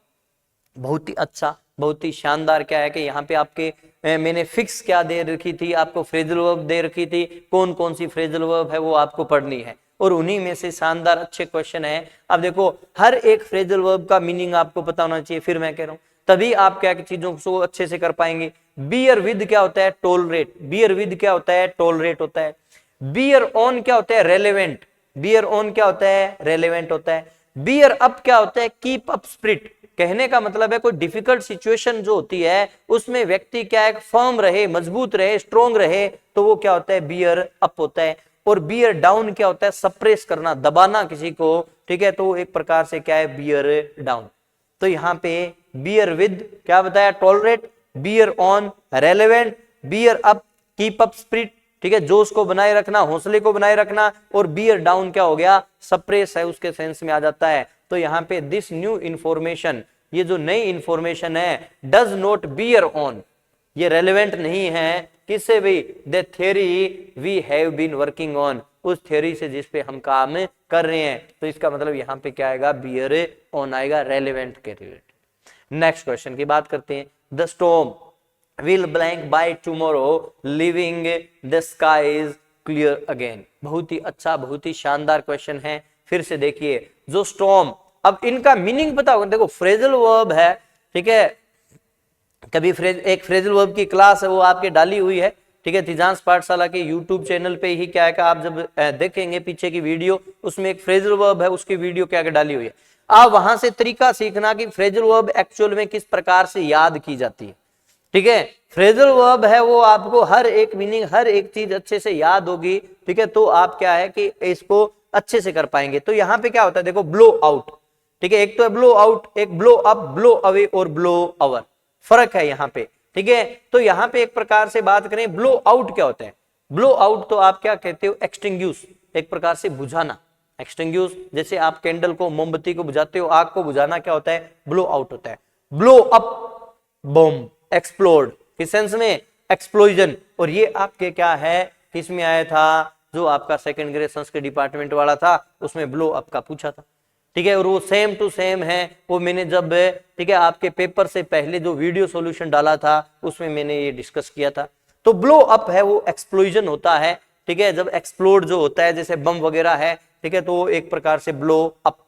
Speaker 1: बहुत ही अच्छा, बहुत ही शानदार क्या है कि यहाँ पे आपके मैंने फिक्स क्या दे रखी थी आपको? फ्रेजल वर्ब दे रखी थी। कौन कौन सी फ्रेजल वर्ब है वो आपको पढ़नी है, और उन्हीं में से शानदार अच्छे क्वेश्चन है। अब देखो, हर एक फ्रेजल वर्ब का मीनिंग आपको पता होना चाहिए, फिर मैं कह रहा हूं तभी आप क्या चीजों को अच्छे से कर पाएंगे। बियर विद क्या होता है? टॉलरेट। बियर विद क्या होता है? टॉलरेट होता है। बियर ऑन क्या होता है? रेलेवेंट। बियर ऑन क्या होता है? रेलेवेंट होता है। बियर अप क्या होता है? Keep up spirit. कहने का मतलब है कोई डिफिकल्ट सिचुएशन जो होती है उसमें व्यक्ति क्या है? फर्म रहे, मजबूत रहे, स्ट्रोंग रहे, तो वो क्या होता है? बियर अप होता है। और बियर डाउन क्या होता है? सप्रेस करना, दबाना किसी को, ठीक है, तो एक प्रकार से क्या है? Bear down. तो यहाँ पे बियर विद क्या बताया? Tolerate. Bear on relevant. Bear up keep up spirit, ठीक है, जोश को बनाए रखना, हौसले को बनाए रखना। और बियर डाउन क्या हो गया? सप्रेस है, उसके सेंस में आ जाता है। तो यहाँ पे दिस न्यू इंफॉर्मेशन, ये जो नई इंफॉर्मेशन है, डज नॉट बियर ऑन, ये रेलेवेंट नहीं है किससे भी? The theory we have been working on, उस थ्योरी से जिस पे हम काम कर रहे हैं। तो इसका मतलब यहाँ पे क्या आएगा? बियर ऑन आएगा, रेलेवेंट के रिलेटेड। नेक्स्ट क्वेश्चन की बात करते हैं। The storm will blank by tomorrow leaving the skies clear again। बहुत ही अच्छा, बहुत ही शानदार क्वेश्चन है। फिर से देखिए, जो स्टॉर्म, अब इनका मीनिंग पता होगा। देखो, फ्रेजल वर्ब है, ठीक है, कभी एक फ्रेजल वर्ब की क्लास है वो आपके डाली हुई है, ठीक है, तिजांस पाठशाला के यूट्यूब चैनल पे ही क्या है कि आप जब देखेंगे पीछे की वीडियो, उसमें एक फ्रेजल वर्ब है, उसकी वीडियो क्या डाली हुई है। आप वहां से तरीका सीखना कि फ्रेजल वर्ब एक्चुअल में किस प्रकार से याद की जाती है, ठीक है। फ्रेजल वर्ब है वो आपको हर एक मीनिंग, हर एक चीज अच्छे से याद होगी, ठीक है, तो आप क्या है कि इसको अच्छे से कर पाएंगे। तो यहाँ पे क्या होता है? देखो, ब्लो आउट, ठीक है, एक तो है ब्लो आउट, एक ब्लो अप, ब्लो अवे और ब्लो अवर, फर्क है यहाँ पे, ठीक है। तो यहाँ पे एक प्रकार से बात करें, ब्लो आउट क्या होता है? ब्लो आउट तो आप क्या कहते हो? एक्सटिंग्यूश, एक प्रकार से बुझाना। एक्सटिंग्यूश, जैसे आप कैंडल को, मोमबत्ती को बुझाते हो, आग को बुझाना क्या होता है? ब्लो आउट होता है। ब्लो अप बॉम्ब, एक्सप्लोड किस सेंस में, एक्सप्लोजन। और ये आपके क्या है, किसमें आया था, जो आपका सेकंड ग्रेड संस्कृत डिपार्टमेंट वाला था उसमें ब्लो अप का पूछा था, ठीक है। और वो सेम टू सेम है, वो मैंने जब, ठीक है, आपके पेपर से पहले जो वीडियो सॉल्यूशन डाला था उसमें मैंने ये डिस्कस किया था। तो ब्लो अप है वो एक्सप्लोजन होता है, ठीक है, जब एक्सप्लोड जो होता है जैसे बम वगैरह है, ठीक है, तो एक प्रकार से blow up.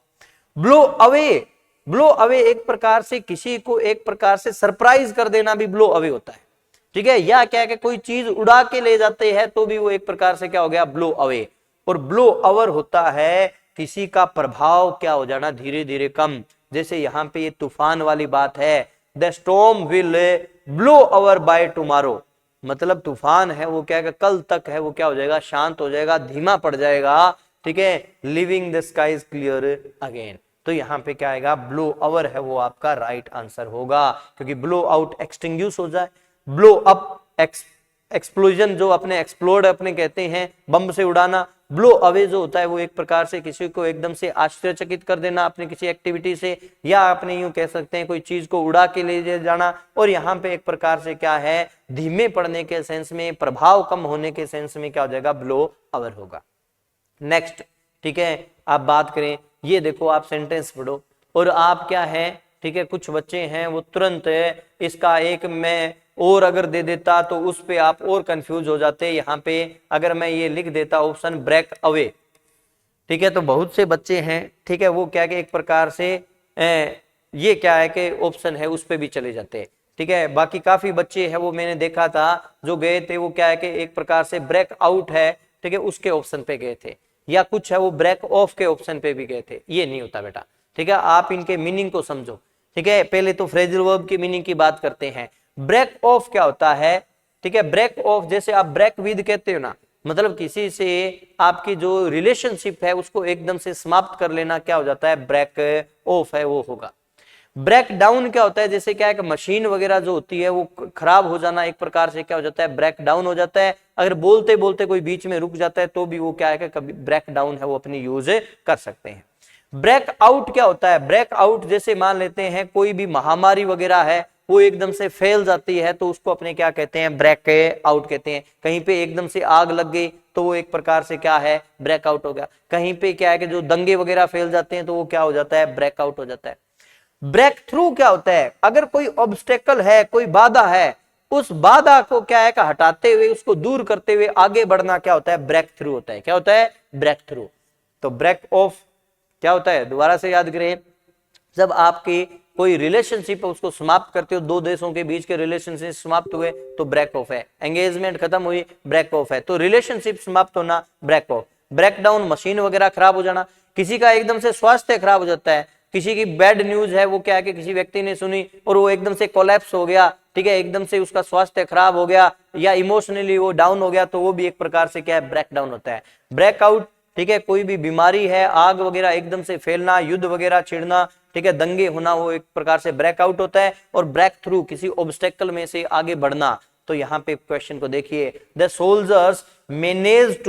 Speaker 1: Blow away, blow away एक प्रकार से किसी को एक प्रकार से सरप्राइज कर देना भी ब्लो अवे होता है, ठीक है। या क्या है, कोई चीज उड़ा के ले जाते हैं तो भी वो एक प्रकार से क्या हो गया, ब्लो अवे। और ब्लो अवर होता है किसी का प्रभाव क्या हो जाना, धीरे धीरे कम। जैसे यहाँ पे ये तूफान वाली बात है, the storm will blow our by tomorrow, मतलब तूफान है वो क्या है, कल तक है वो क्या हो जाएगा, शांत हो जाएगा, धीमा पड़ जाएगा, ठीक है। Living the sky is clear again. तो यहाँ पे क्या आएगा, ब्लो अवर है वो आपका राइट आंसर होगा, क्योंकि ब्लो आउट एक्सटिंग्यूश हो जाए, ब्लो अप एक्सप्लोजन जो अपने एक्सप्लोड अपने कहते हैं बम से उड़ाना, ब्लो अवे जो होता है वो एक प्रकार से किसी को एकदम से आश्चर्यचकित कर देना अपने किसी एक्टिविटी से, या अपने यूं कह सकते हैं कोई चीज को उड़ा के ले जाना। और यहाँ पे एक प्रकार से क्या है, धीमे पड़ने के सेंस में, प्रभाव कम होने के सेंस में क्या हो जाएगा, ब्लो अवर होगा। नेक्स्ट, ठीक है, आप बात करें, ये देखो आप सेंटेंस पढ़ो और आप क्या है, ठीक है, कुछ बच्चे हैं वो तुरंत इसका एक मैं और अगर दे देता तो उस पे आप और कंफ्यूज हो जाते। यहाँ पे अगर मैं ये लिख देता ऑप्शन ब्रेक अवे, ठीक है, तो बहुत से बच्चे हैं, ठीक है, वो क्या कि एक प्रकार से ये क्या है कि ऑप्शन है उस पे भी चले जाते हैं, ठीक है। बाकी काफी बच्चे हैं वो मैंने देखा था जो गए थे वो क्या है कि एक प्रकार से ब्रेक आउट है, ठीक है, उसके ऑप्शन पे गए थे, या कुछ है वो ब्रेक ऑफ के ऑप्शन पे भी गए थे। ये नहीं होता बेटा, ठीक है, आप इनके मीनिंग को समझो, ठीक है। पहले तो फ्रेजल वर्ब की मीनिंग की बात करते हैं। ब्रेक ऑफ क्या होता है, ठीक है, ब्रेक ऑफ जैसे आप ब्रेक विद कहते हो ना, मतलब किसी से आपकी जो रिलेशनशिप है उसको एकदम से समाप्त कर लेना क्या हो जाता है, ब्रेक ऑफ है वो होगा। ब्रेक डाउन क्या होता है, जैसे क्या है कि मशीन वगैरह जो होती है वो खराब हो जाना, एक प्रकार से क्या हो जाता है, ब्रेक डाउन हो जाता है। अगर बोलते बोलते कोई बीच में रुक जाता है तो भी वो क्या है कि कभी ब्रेक डाउन है वो अपनी यूज कर सकते हैं। ब्रेक आउट क्या होता है, ब्रेक आउट जैसे मान लेते हैं कोई भी महामारी वगैरह है वो एकदम से फैल जाती है तो उसको अपने क्या कहते हैं, ब्रेक आउट कहते हैं। कहीं पे एकदम से आग लग गई तो वो एक प्रकार से क्या है, ब्रेकआउट हो गया। कहीं पे क्या है कि जो दंगे वगैरह फैल जाते हैं तो वो क्या हो जाता है, ब्रेकआउट हो जाता है। ब्रेक थ्रू क्या होता है, अगर कोई ऑब्स्टेकल है, कोई बाधा है, उस बाधा को क्या है कि हटाते हुए उसको दूर करते हुए आगे बढ़ना क्या होता है, ब्रेक थ्रू होता है। क्या होता है, ब्रेक थ्रू। तो ब्रेक ऑफ क्या होता है, दोबारा से याद करें, जब आपकी कोई रिलेशनशिप है उसको समाप्त करते हो, दो देशों के बीच के रिलेशनशिप समाप्त हुए तो ब्रेक ऑफ है। एंगेजमेंट खत्म हुई, ब्रेक ऑफ है। तो रिलेशनशिप समाप्त होना, break off. Break down machine वगैरह खराब हो जाना, किसी का एकदम से स्वास्थ्य खराब हो जाता है, किसी की बैड न्यूज है वो क्या है कि किसी व्यक्ति ने सुनी और वो एकदम से कोलैप्स हो गया, ठीक है, एकदम से उसका स्वास्थ्य खराब हो गया या इमोशनली वो डाउन हो गया, तो वो भी एक प्रकार से क्या है, ब्रेक डाउन होता है। ब्रेकआउट, ठीक है, कोई भी बीमारी है, आग वगैरह एकदम से फैलना, युद्ध वगैरह छिड़ना, ठीक है, दंगे होना, वो एक प्रकार से ब्रेकआउट होता है। और ब्रेक थ्रू किसी ऑब्स्टेकल में से आगे बढ़ना। तो यहाँ पे क्वेश्चन को देखिए, the soldiers manage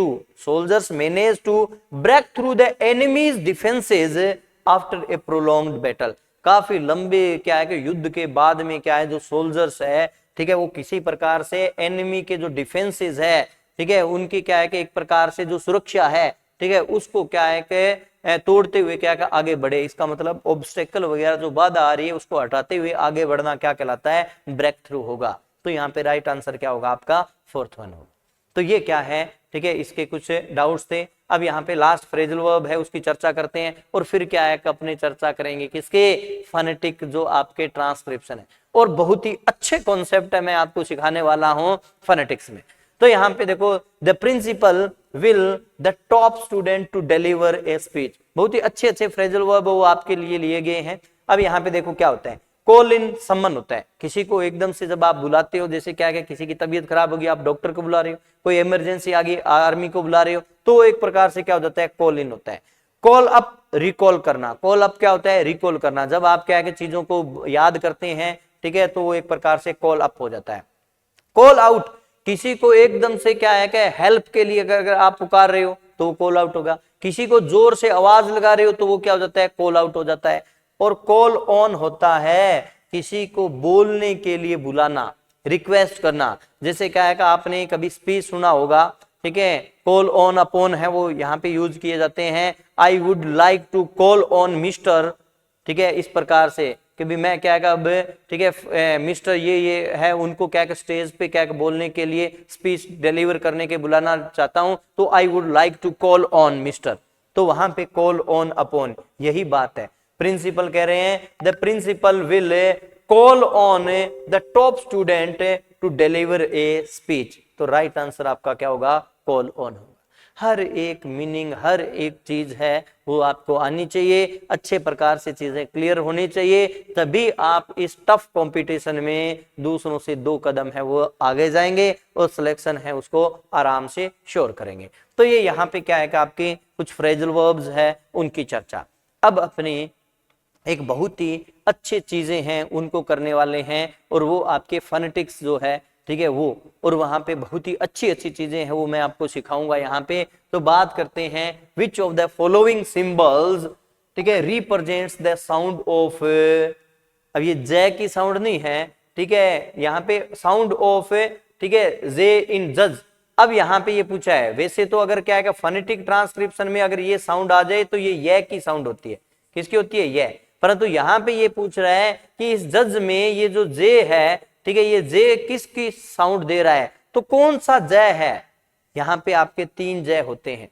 Speaker 1: to break through the enemies defences after a prolonged battle. काफी लंबे क्या है कि युद्ध के बाद में क्या है, जो सोल्जर्स है, ठीक है, वो किसी प्रकार से एनिमी के जो डिफेंसेस है, ठीक है, उनकी क्या है कि एक प्रकार से जो सुरक्षा है, ठीक है, उसको क्या है कि तोड़ते हुए क्या है आगे बढ़े। इसका मतलब ऑब्स्टेकल वगैरह जो बाधा आ रही है उसको हटाते हुए आगे बढ़ना क्या कहलाता है, ब्रेक थ्रू होगा। तो यहाँ पे राइट आंसर क्या होगा आपका, फोर्थ वन होगा। तो ये क्या है, ठीक है, इसके कुछ डाउट्स थे। अब यहाँ पे लास्ट फ्रेजल वर्ब है उसकी चर्चा करते हैं और फिर क्या है कि अपनी चर्चा करेंगे किसके, फोनेटिक जो आपके ट्रांसक्रिप्शन है। और बहुत ही अच्छे कॉन्सेप्ट है, मैं आपको सिखाने वाला हूं फोनेटिक्स में। तो यहाँ पे देखो, the principal will the top student to deliver a speech. बहुत ही अच्छे अच्छे फ्रेजल वर्ब वो आपके लिए लिए गए हैं। अब यहाँ पे देखो क्या होता है, कॉल इन समन होता है, किसी को एकदम से जब आप बुलाते हो, जैसे क्या है किसी की तबीयत खराब होगी, आप डॉक्टर को बुला रहे हो, कोई इमरजेंसी आ गई, आर्मी को बुला रहे हो, तो एक प्रकार से क्या हो जाता है, कॉल इन होता है। कॉल अप, रिकॉल करना। कॉल अप क्या होता है, रिकॉल करना। जब आप क्या है कि चीजों को याद करते हैं, ठीक है, तो वो एक प्रकार से कॉल अप हो जाता है। कॉल आउट, किसी को एकदम से क्या है कि हेल्प के लिए अगर आप पुकार रहे हो तो वो कॉल आउट होगा। किसी को जोर से आवाज लगा रहे हो तो वो क्या हो जाता है, कॉल आउट हो जाता है। और कॉल ऑन होता है किसी को बोलने के लिए बुलाना, रिक्वेस्ट करना। जैसे क्या है कि आपने कभी स्पीच सुना होगा, ठीक है, कॉल ऑन अपॉन है वो यहाँ पे यूज किए जाते हैं। I would like to call on mister, ठीक है, इस प्रकार से कि भी मैं क्या अब, ठीक है, मिस्टर ये है, उनको क्या स्टेज पे क्या बोलने के लिए, स्पीच डिलीवर करने के बुलाना चाहता हूं, तो I would like to call on mister. तो वहां पे कॉल ऑन अपॉन यही बात है। प्रिंसिपल कह रहे हैं the principal will call on the top student to deliver a speech. तो राइट आंसर आपका क्या होगा, कॉल ऑन होगा। हर एक मीनिंग, हर एक चीज है वो आपको आनी चाहिए, अच्छे प्रकार से चीजें क्लियर होनी चाहिए, तभी आप इस टफ कंपटीशन में दूसरों से 2 कदम है वो आगे जाएंगे और सिलेक्शन है उसको आराम से श्योर करेंगे। तो ये यहाँ पे क्या है कि आपके कुछ फ्रेजल वर्ब्स है उनकी चर्चा। अब अपनी एक बहुत ही अच्छी चीजें हैं उनको करने वाले हैं, और वो आपके फोनेटिक्स जो है, ठीक है, वो, और वहां पे बहुत ही अच्छी अच्छी चीजें हैं वो मैं आपको सिखाऊंगा यहाँ पे। तो बात करते हैं which of the following symbols, ठीक है, रिप्रेजेंट्स द साउंड ऑफ, अब ये जय की साउंड नहीं है, ठीक है, यहाँ पे साउंड ऑफ, ठीक है, जे इन जज। अब यहाँ पे ये पूछा है, वैसे तो अगर क्या है फोनेटिक ट्रांसक्रिप्शन में अगर ये साउंड आ जाए तो ये की साउंड होती है, किसकी होती है, ये, परंतु यहाँ पे ये पूछ रहा है कि इस जज में ये जो जे है, ठीक है, ये जे किसकी साउंड दे रहा है, तो कौन सा जय है। यहाँ पे आपके 3 जय होते हैं,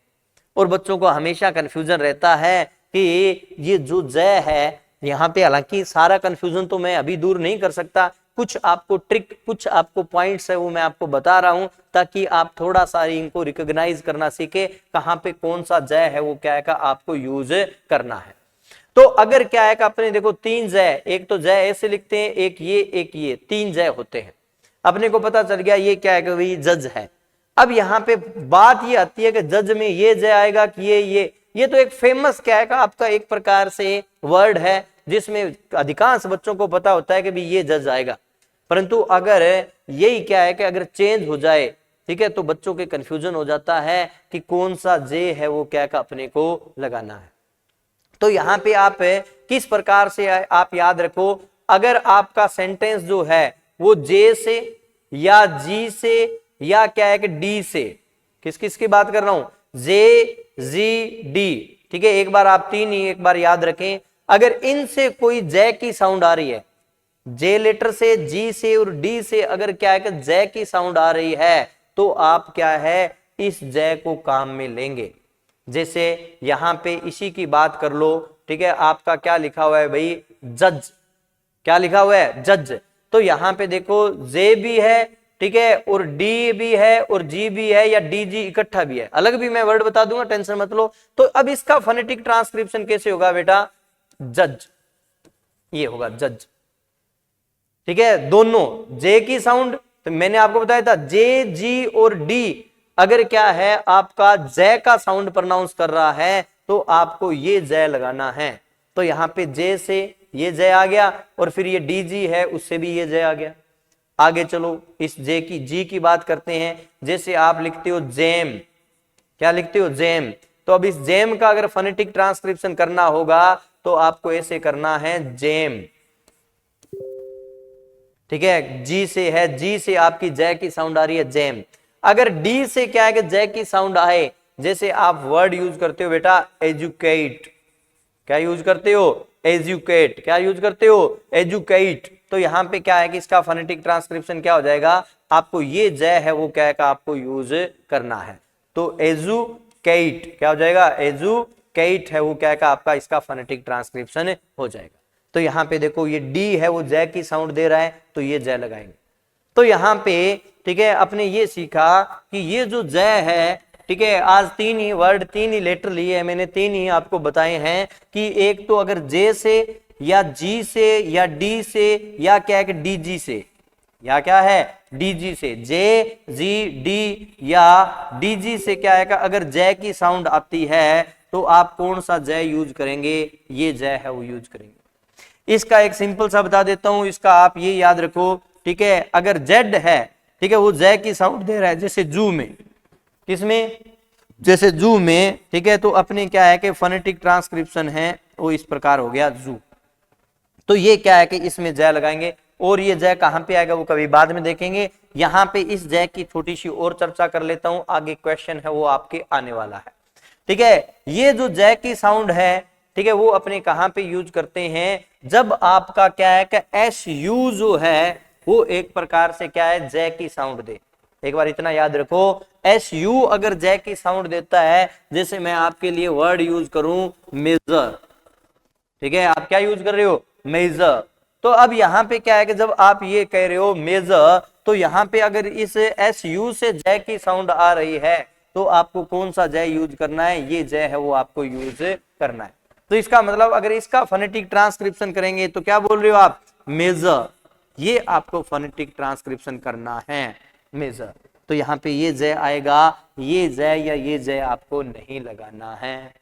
Speaker 1: और बच्चों को हमेशा कंफ्यूजन रहता है कि ये जो जय है यहाँ पे, हालांकि सारा कंफ्यूजन तो मैं अभी दूर नहीं कर सकता, कुछ आपको ट्रिक, कुछ आपको पॉइंट्स है वो मैं आपको बता रहा हूं, ताकि आप थोड़ा सा इनको रिकॉग्नाइज करना सीखे, कहां पे कौन सा जय है वो क्या है का आपको यूज करना है। तो अगर क्या है कि अपने देखो 3 जय, एक तो जय ऐसे लिखते हैं, एक ये 3 जय होते हैं। अपने को पता चल गया ये क्या है कि वही जज है। अब यहाँ पे बात ये आती है कि जज में ये जय आएगा कि ये तो एक फेमस क्या है का आपका एक प्रकार से वर्ड है जिसमें अधिकांश बच्चों को पता होता है कि भी ये जज आएगा, परंतु अगर यही क्या है कि अगर चेंज हो जाए, ठीक है, तो बच्चों के कंफ्यूजन हो जाता है कि कौन सा जे है वो क्या का अपने को लगाना है। तो यहाँ पे आप किस प्रकार से आप याद रखो, अगर आपका सेंटेंस जो है वो जे से या जी से या क्या है कि डी से, किस किस की बात कर रहा हूं, जे, जी, डी, ठीक है, एक बार आप 3 ही एक बार याद रखें। अगर इनसे कोई जय की साउंड आ रही है, जे लेटर से, जी से और डी से अगर क्या है कि जय की साउंड आ रही है, तो आप क्या है इस जय को काम में लेंगे। जैसे यहां पे इसी की बात कर लो, ठीक है, आपका क्या लिखा हुआ है भाई, जज, क्या लिखा हुआ है, जज। तो यहां पे देखो जे भी है, ठीक है, और डी भी है और जी भी है, या डी जी इकट्ठा भी है, अलग भी मैं वर्ड बता दूंगा, टेंशन मत लो। तो अब इसका फोनेटिक ट्रांसक्रिप्शन कैसे होगा बेटा, जज, ये होगा जज, ठीक है, दोनों जे की साउंड, तो मैंने आपको बताया था जे, जी और डी अगर क्या है आपका जय का साउंड प्रोनाउंस कर रहा है तो आपको ये जय लगाना है। तो यहां पे जे से ये जय आ गया, और फिर ये डी जी है उससे भी ये जय आ गया। आगे चलो इस जे की, जी की बात करते हैं। जैसे आप लिखते हो जेम, क्या लिखते हो, जेम, तो अब इस जेम का अगर फोनेटिक ट्रांसक्रिप्शन करना होगा तो आपको ऐसे करना है, जेम, ठीक है, जी से है, जी से आपकी जय की साउंड आ रही है, जेम। अगर डी से क्या है कि जय की साउंड आए, जैसे आप वर्ड यूज करते हो बेटा एजुकेट, क्या यूज करते हो, एजुकेट, क्या यूज करते हो, एजुकेट। तो यहां पे क्या है कि इसका फोनेटिक ट्रांसक्रिप्शन क्या हो जाएगा, आपको ये जय है वो क्या है कि आपको यूज करना है। तो एजुकेट क्या हो जाएगा, एजुकेट है वो क्या है कि आपका इसका फोनेटिक ट्रांसक्रिप्शन हो जाएगा। तो यहां पे देखो ये डी है वो जय की साउंड दे रहा है, तो ये जय लगाएंगे। तो यहां पे ठीक है अपने ये सीखा कि ये जो जय है, ठीक है, आज 3 ही वर्ड 3 ही लेटर लिए हैं मैंने, 3 ही आपको बताए हैं कि एक तो अगर जे से या जी से या डी से या क्या है कि डी जी से, या क्या है डी जी से, जे जी डी या डी जी से क्या है कि अगर जय की साउंड आती है तो आप कौन सा जय यूज करेंगे, ये जय है वो यूज करेंगे। इसका एक सिंपल सा बता देता हूं, इसका आप ये याद रखो, ठीक है, अगर जेड है, ठीक है, वो जय की साउंड दे रहा है, जैसे जू में, किसमें, जैसे जू में, ठीक है, तो अपने क्या है कि फोनेटिक ट्रांसक्रिप्शन है वो इस प्रकार हो गया जू, तो ये क्या है कि इसमें जय लगाएंगे, और ये जय कहां पे आएगा वो कभी बाद में देखेंगे। यहां पे इस जय की छोटी सी और चर्चा कर लेता हूं, आगे क्वेश्चन है वो आपके आने वाला है। ठीक है, ये जो जय की साउंड है, ठीक है, वो अपने कहां पे यूज करते हैं, जब आपका क्या है कि एस यू जो है वो एक प्रकार से क्या है, जय की साउंड दे। एक बार इतना याद रखो, एस यू अगर जय की साउंड देता है, जैसे मैं आपके लिए वर्ड यूज करूं मेजर, ठीक है, आप क्या यूज कर रहे हो, मेजर। तो अब यहां पे क्या है कि जब आप ये कह रहे हो मेजर, तो यहां पे अगर इस एस यू से जय की साउंड आ रही है, तो आपको कौन सा जय यूज करना है, ये जय है वो आपको यूज करना है। तो इसका मतलब अगर इसका फोनेटिक ट्रांसक्रिप्शन करेंगे तो क्या बोल रहे हो आप, मेजर, ये आपको फोनेटिक ट्रांसक्रिप्शन करना है, मेजर। तो यहाँ पे ये जय आएगा, ये जय या ये जय आपको नहीं लगाना है।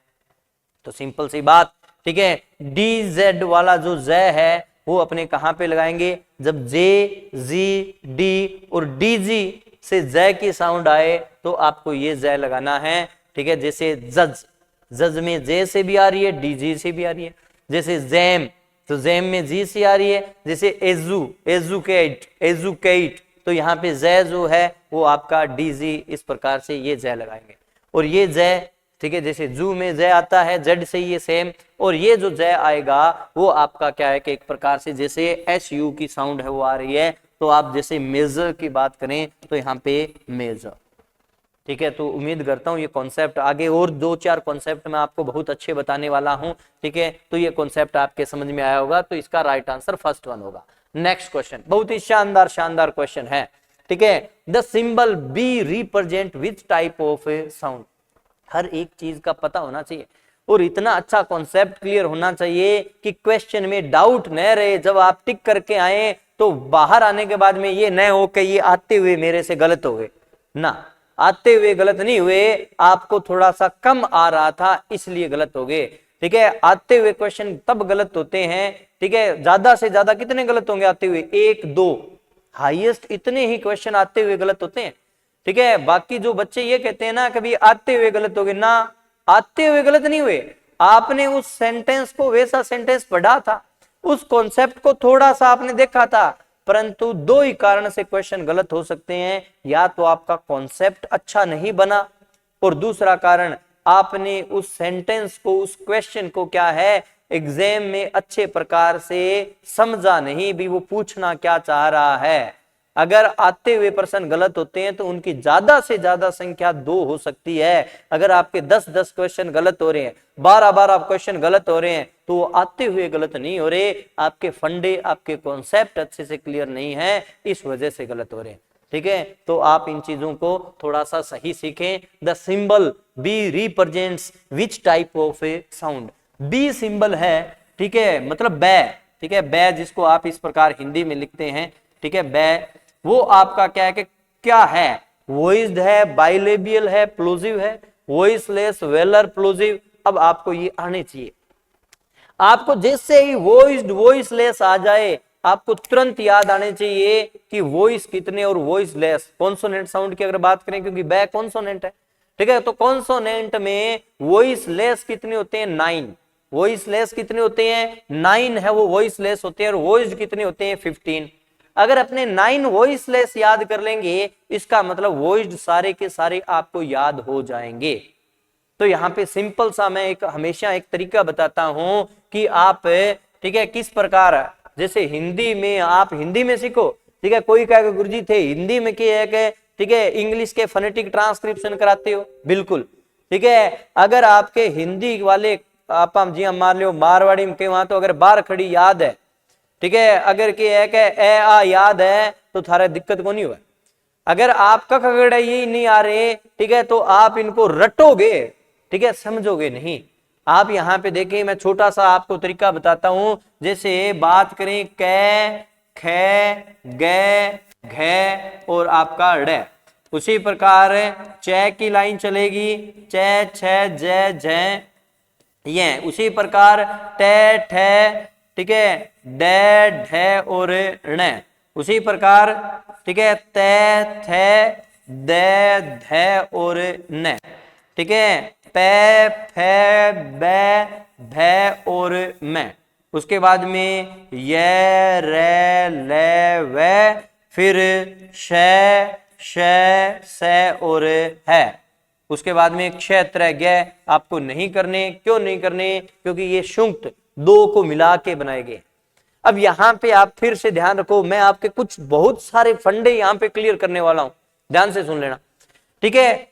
Speaker 1: तो सिंपल सी बात, ठीक है, डी जेड वाला जो जय है वो अपने कहां पे लगाएंगे, जब जे जी डी और डी जी से जय की साउंड आए तो आपको ये जय लगाना है। ठीक है, जैसे जज, जज में जे से भी आ रही है, डी जी से भी आ रही है। जैसे जैम, तो जैम में जी से आ रही है। जैसे एजू, एजुकेट, एजुकेट, तो यहाँ पे जय जो है वो आपका डी जी, इस प्रकार से ये जय लगाएंगे। और ये जय, ठीक है, जैसे जू में जय आता है जेड से, ये सेम। और ये जो जय आएगा वो आपका क्या है कि एक प्रकार से जैसे एस यू की साउंड है वो आ रही है, तो आप जैसे मेजर की बात करें तो यहाँ पे मेजर। ठीक है, तो उम्मीद करता हूँ ये कॉन्सेप्ट, आगे और 2-4 कॉन्सेप्ट मैं आपको बहुत अच्छे बताने वाला हूँ। ठीक है, तो ये कॉन्सेप्ट आपके समझ में आया होगा, तो इसका राइट आंसर फर्स्ट वन होगा। नेक्स्ट क्वेश्चन बहुत ही शानदार शानदार क्वेश्चन है। ठीक है, the symbol B represent which type of sound. हर एक चीज का पता होना चाहिए और इतना अच्छा कॉन्सेप्ट क्लियर होना चाहिए कि क्वेश्चन में डाउट न रहे। जब आप टिक करके आए तो बाहर आने के बाद में ये न हो कि ये आते हुए मेरे से गलत हो गए ना, आते हुए गलत नहीं हुए, आपको थोड़ा सा कम आ रहा था इसलिए गलत हो गए। ठीक है, आते हुए क्वेश्चन तब गलत होते हैं। ठीक है, ज्यादा से ज्यादा कितने गलत होंगे आते हुए, 1-2, हाईएस्ट इतने ही क्वेश्चन आते हुए गलत होते हैं। ठीक है, बाकी जो बच्चे ये कहते हैं ना कभी आते हुए गलत हो गए, ना, आते हुए गलत नहीं हुए। आपने उस सेंटेंस को वैसा सेंटेंस पढ़ा था, उस कॉन्सेप्ट को थोड़ा सा आपने देखा था, परंतु 2 ही कारण से क्वेश्चन गलत हो सकते हैं। या तो आपका कॉन्सेप्ट अच्छा नहीं बना, और दूसरा कारण आपने उस सेंटेंस को, उस क्वेश्चन को क्या है, एग्जाम में अच्छे प्रकार से समझा नहीं भी वो पूछना क्या चाह रहा है। अगर आते हुए प्रश्न गलत होते हैं तो उनकी ज्यादा से ज्यादा संख्या 2 हो सकती है। अगर आपके 10-10 क्वेश्चन गलत हो रहे हैं, 12-12 क्वेश्चन गलत हो रहे हैं, तो वो आते हुए गलत नहीं हो रहे, आपके फंडे, आपके कॉन्सेप्ट अच्छे से क्लियर नहीं है, इस वजह से गलत हो रहे हैं। ठीक है, तो आप इन चीजों को थोड़ा सा सही सीखें। The symbol B represents which type of a sound. B symbol है, ठीक है, मतलब बै, ठीक है, बै जिसको आप इस प्रकार हिंदी में लिखते हैं, ठीक है, बै, वो आपका क्या है कि क्या है, वॉइस्ड है, बाइलेबियल है, प्लोजिव है, वॉइसलेस, वेलर, प्लोजिव। अब आपको ये आने चाहिए। आपको जैसे ही वॉइस्ड वॉइसलेस आ जाए, आपको तुरंत याद आने चाहिए कि वॉइस कितने और वॉइसलेस। कॉन्सोनेंट साउंड की अगर बात करें, क्योंकि बै कॉन्सोनेंट है, ठीक है, तो कॉन्सोनेंट में वॉइसलेस कितने होते हैं, 9। वॉइसलेस कितने होते हैं, 9 है वो वॉइसलेस होते हैं, और वॉइस्ड कितने होते हैं, 15। अगर अपने 9 वॉइसलेस याद कर लेंगे, इसका मतलब वॉइस्ड सारे के सारे आपको याद हो जाएंगे। तो यहाँ पे सिंपल सा मैं हमेशा एक तरीका बताता हूं कि आप, ठीक है, किस प्रकार, जैसे हिंदी में आप हिंदी में सीखो, ठीक है, कोई कहेगा गुरुजी थे हिंदी में क्या है, ठीक है, इंग्लिश के फोनेटिक ट्रांसक्रिप्शन कराते हो, बिल्कुल, ठीक है। अगर आपके हिंदी वाले, आप जी हम मान लो मारवाड़ी में के वहां तो अगर बार खड़ी याद है, ठीक है, अगर के है कि ए आ याद है तो थारा दिक्कत को नहीं हुआ। अगर आपका खगड़ा ये नहीं आ रहे, ठीक है, तो आप इनको रटोगे, ठीक है, समझोगे नहीं। आप यहाँ पे देखिए, मैं छोटा सा आपको तरीका बताता हूं। जैसे बात करें कै, खे, गे, घे और आपका ड, उसी प्रकार च की लाइन चलेगी, च, छ, ज, झ, ये उसी प्रकार टे, ठे, ठीक है, डे, ढे और ण, उसी प्रकार, ठीक है, ते, थे, दे, धे और न, ठीक है, पे, फे, बे, भे और मैं, उसके बाद में ये रे ले वे, फिर शे शे से और है। उसके बाद में क्षय त्रय गे आपको नहीं करने। क्यों नहीं करने? क्योंकि ये शुंक्त दो को मिला के बनाए गए। अब यहां पे आप फिर से ध्यान रखो, मैं आपके कुछ बहुत सारे फंडे यहां पे क्लियर करने वाला हूं, ध्यान से सुन लेना, ठीक है।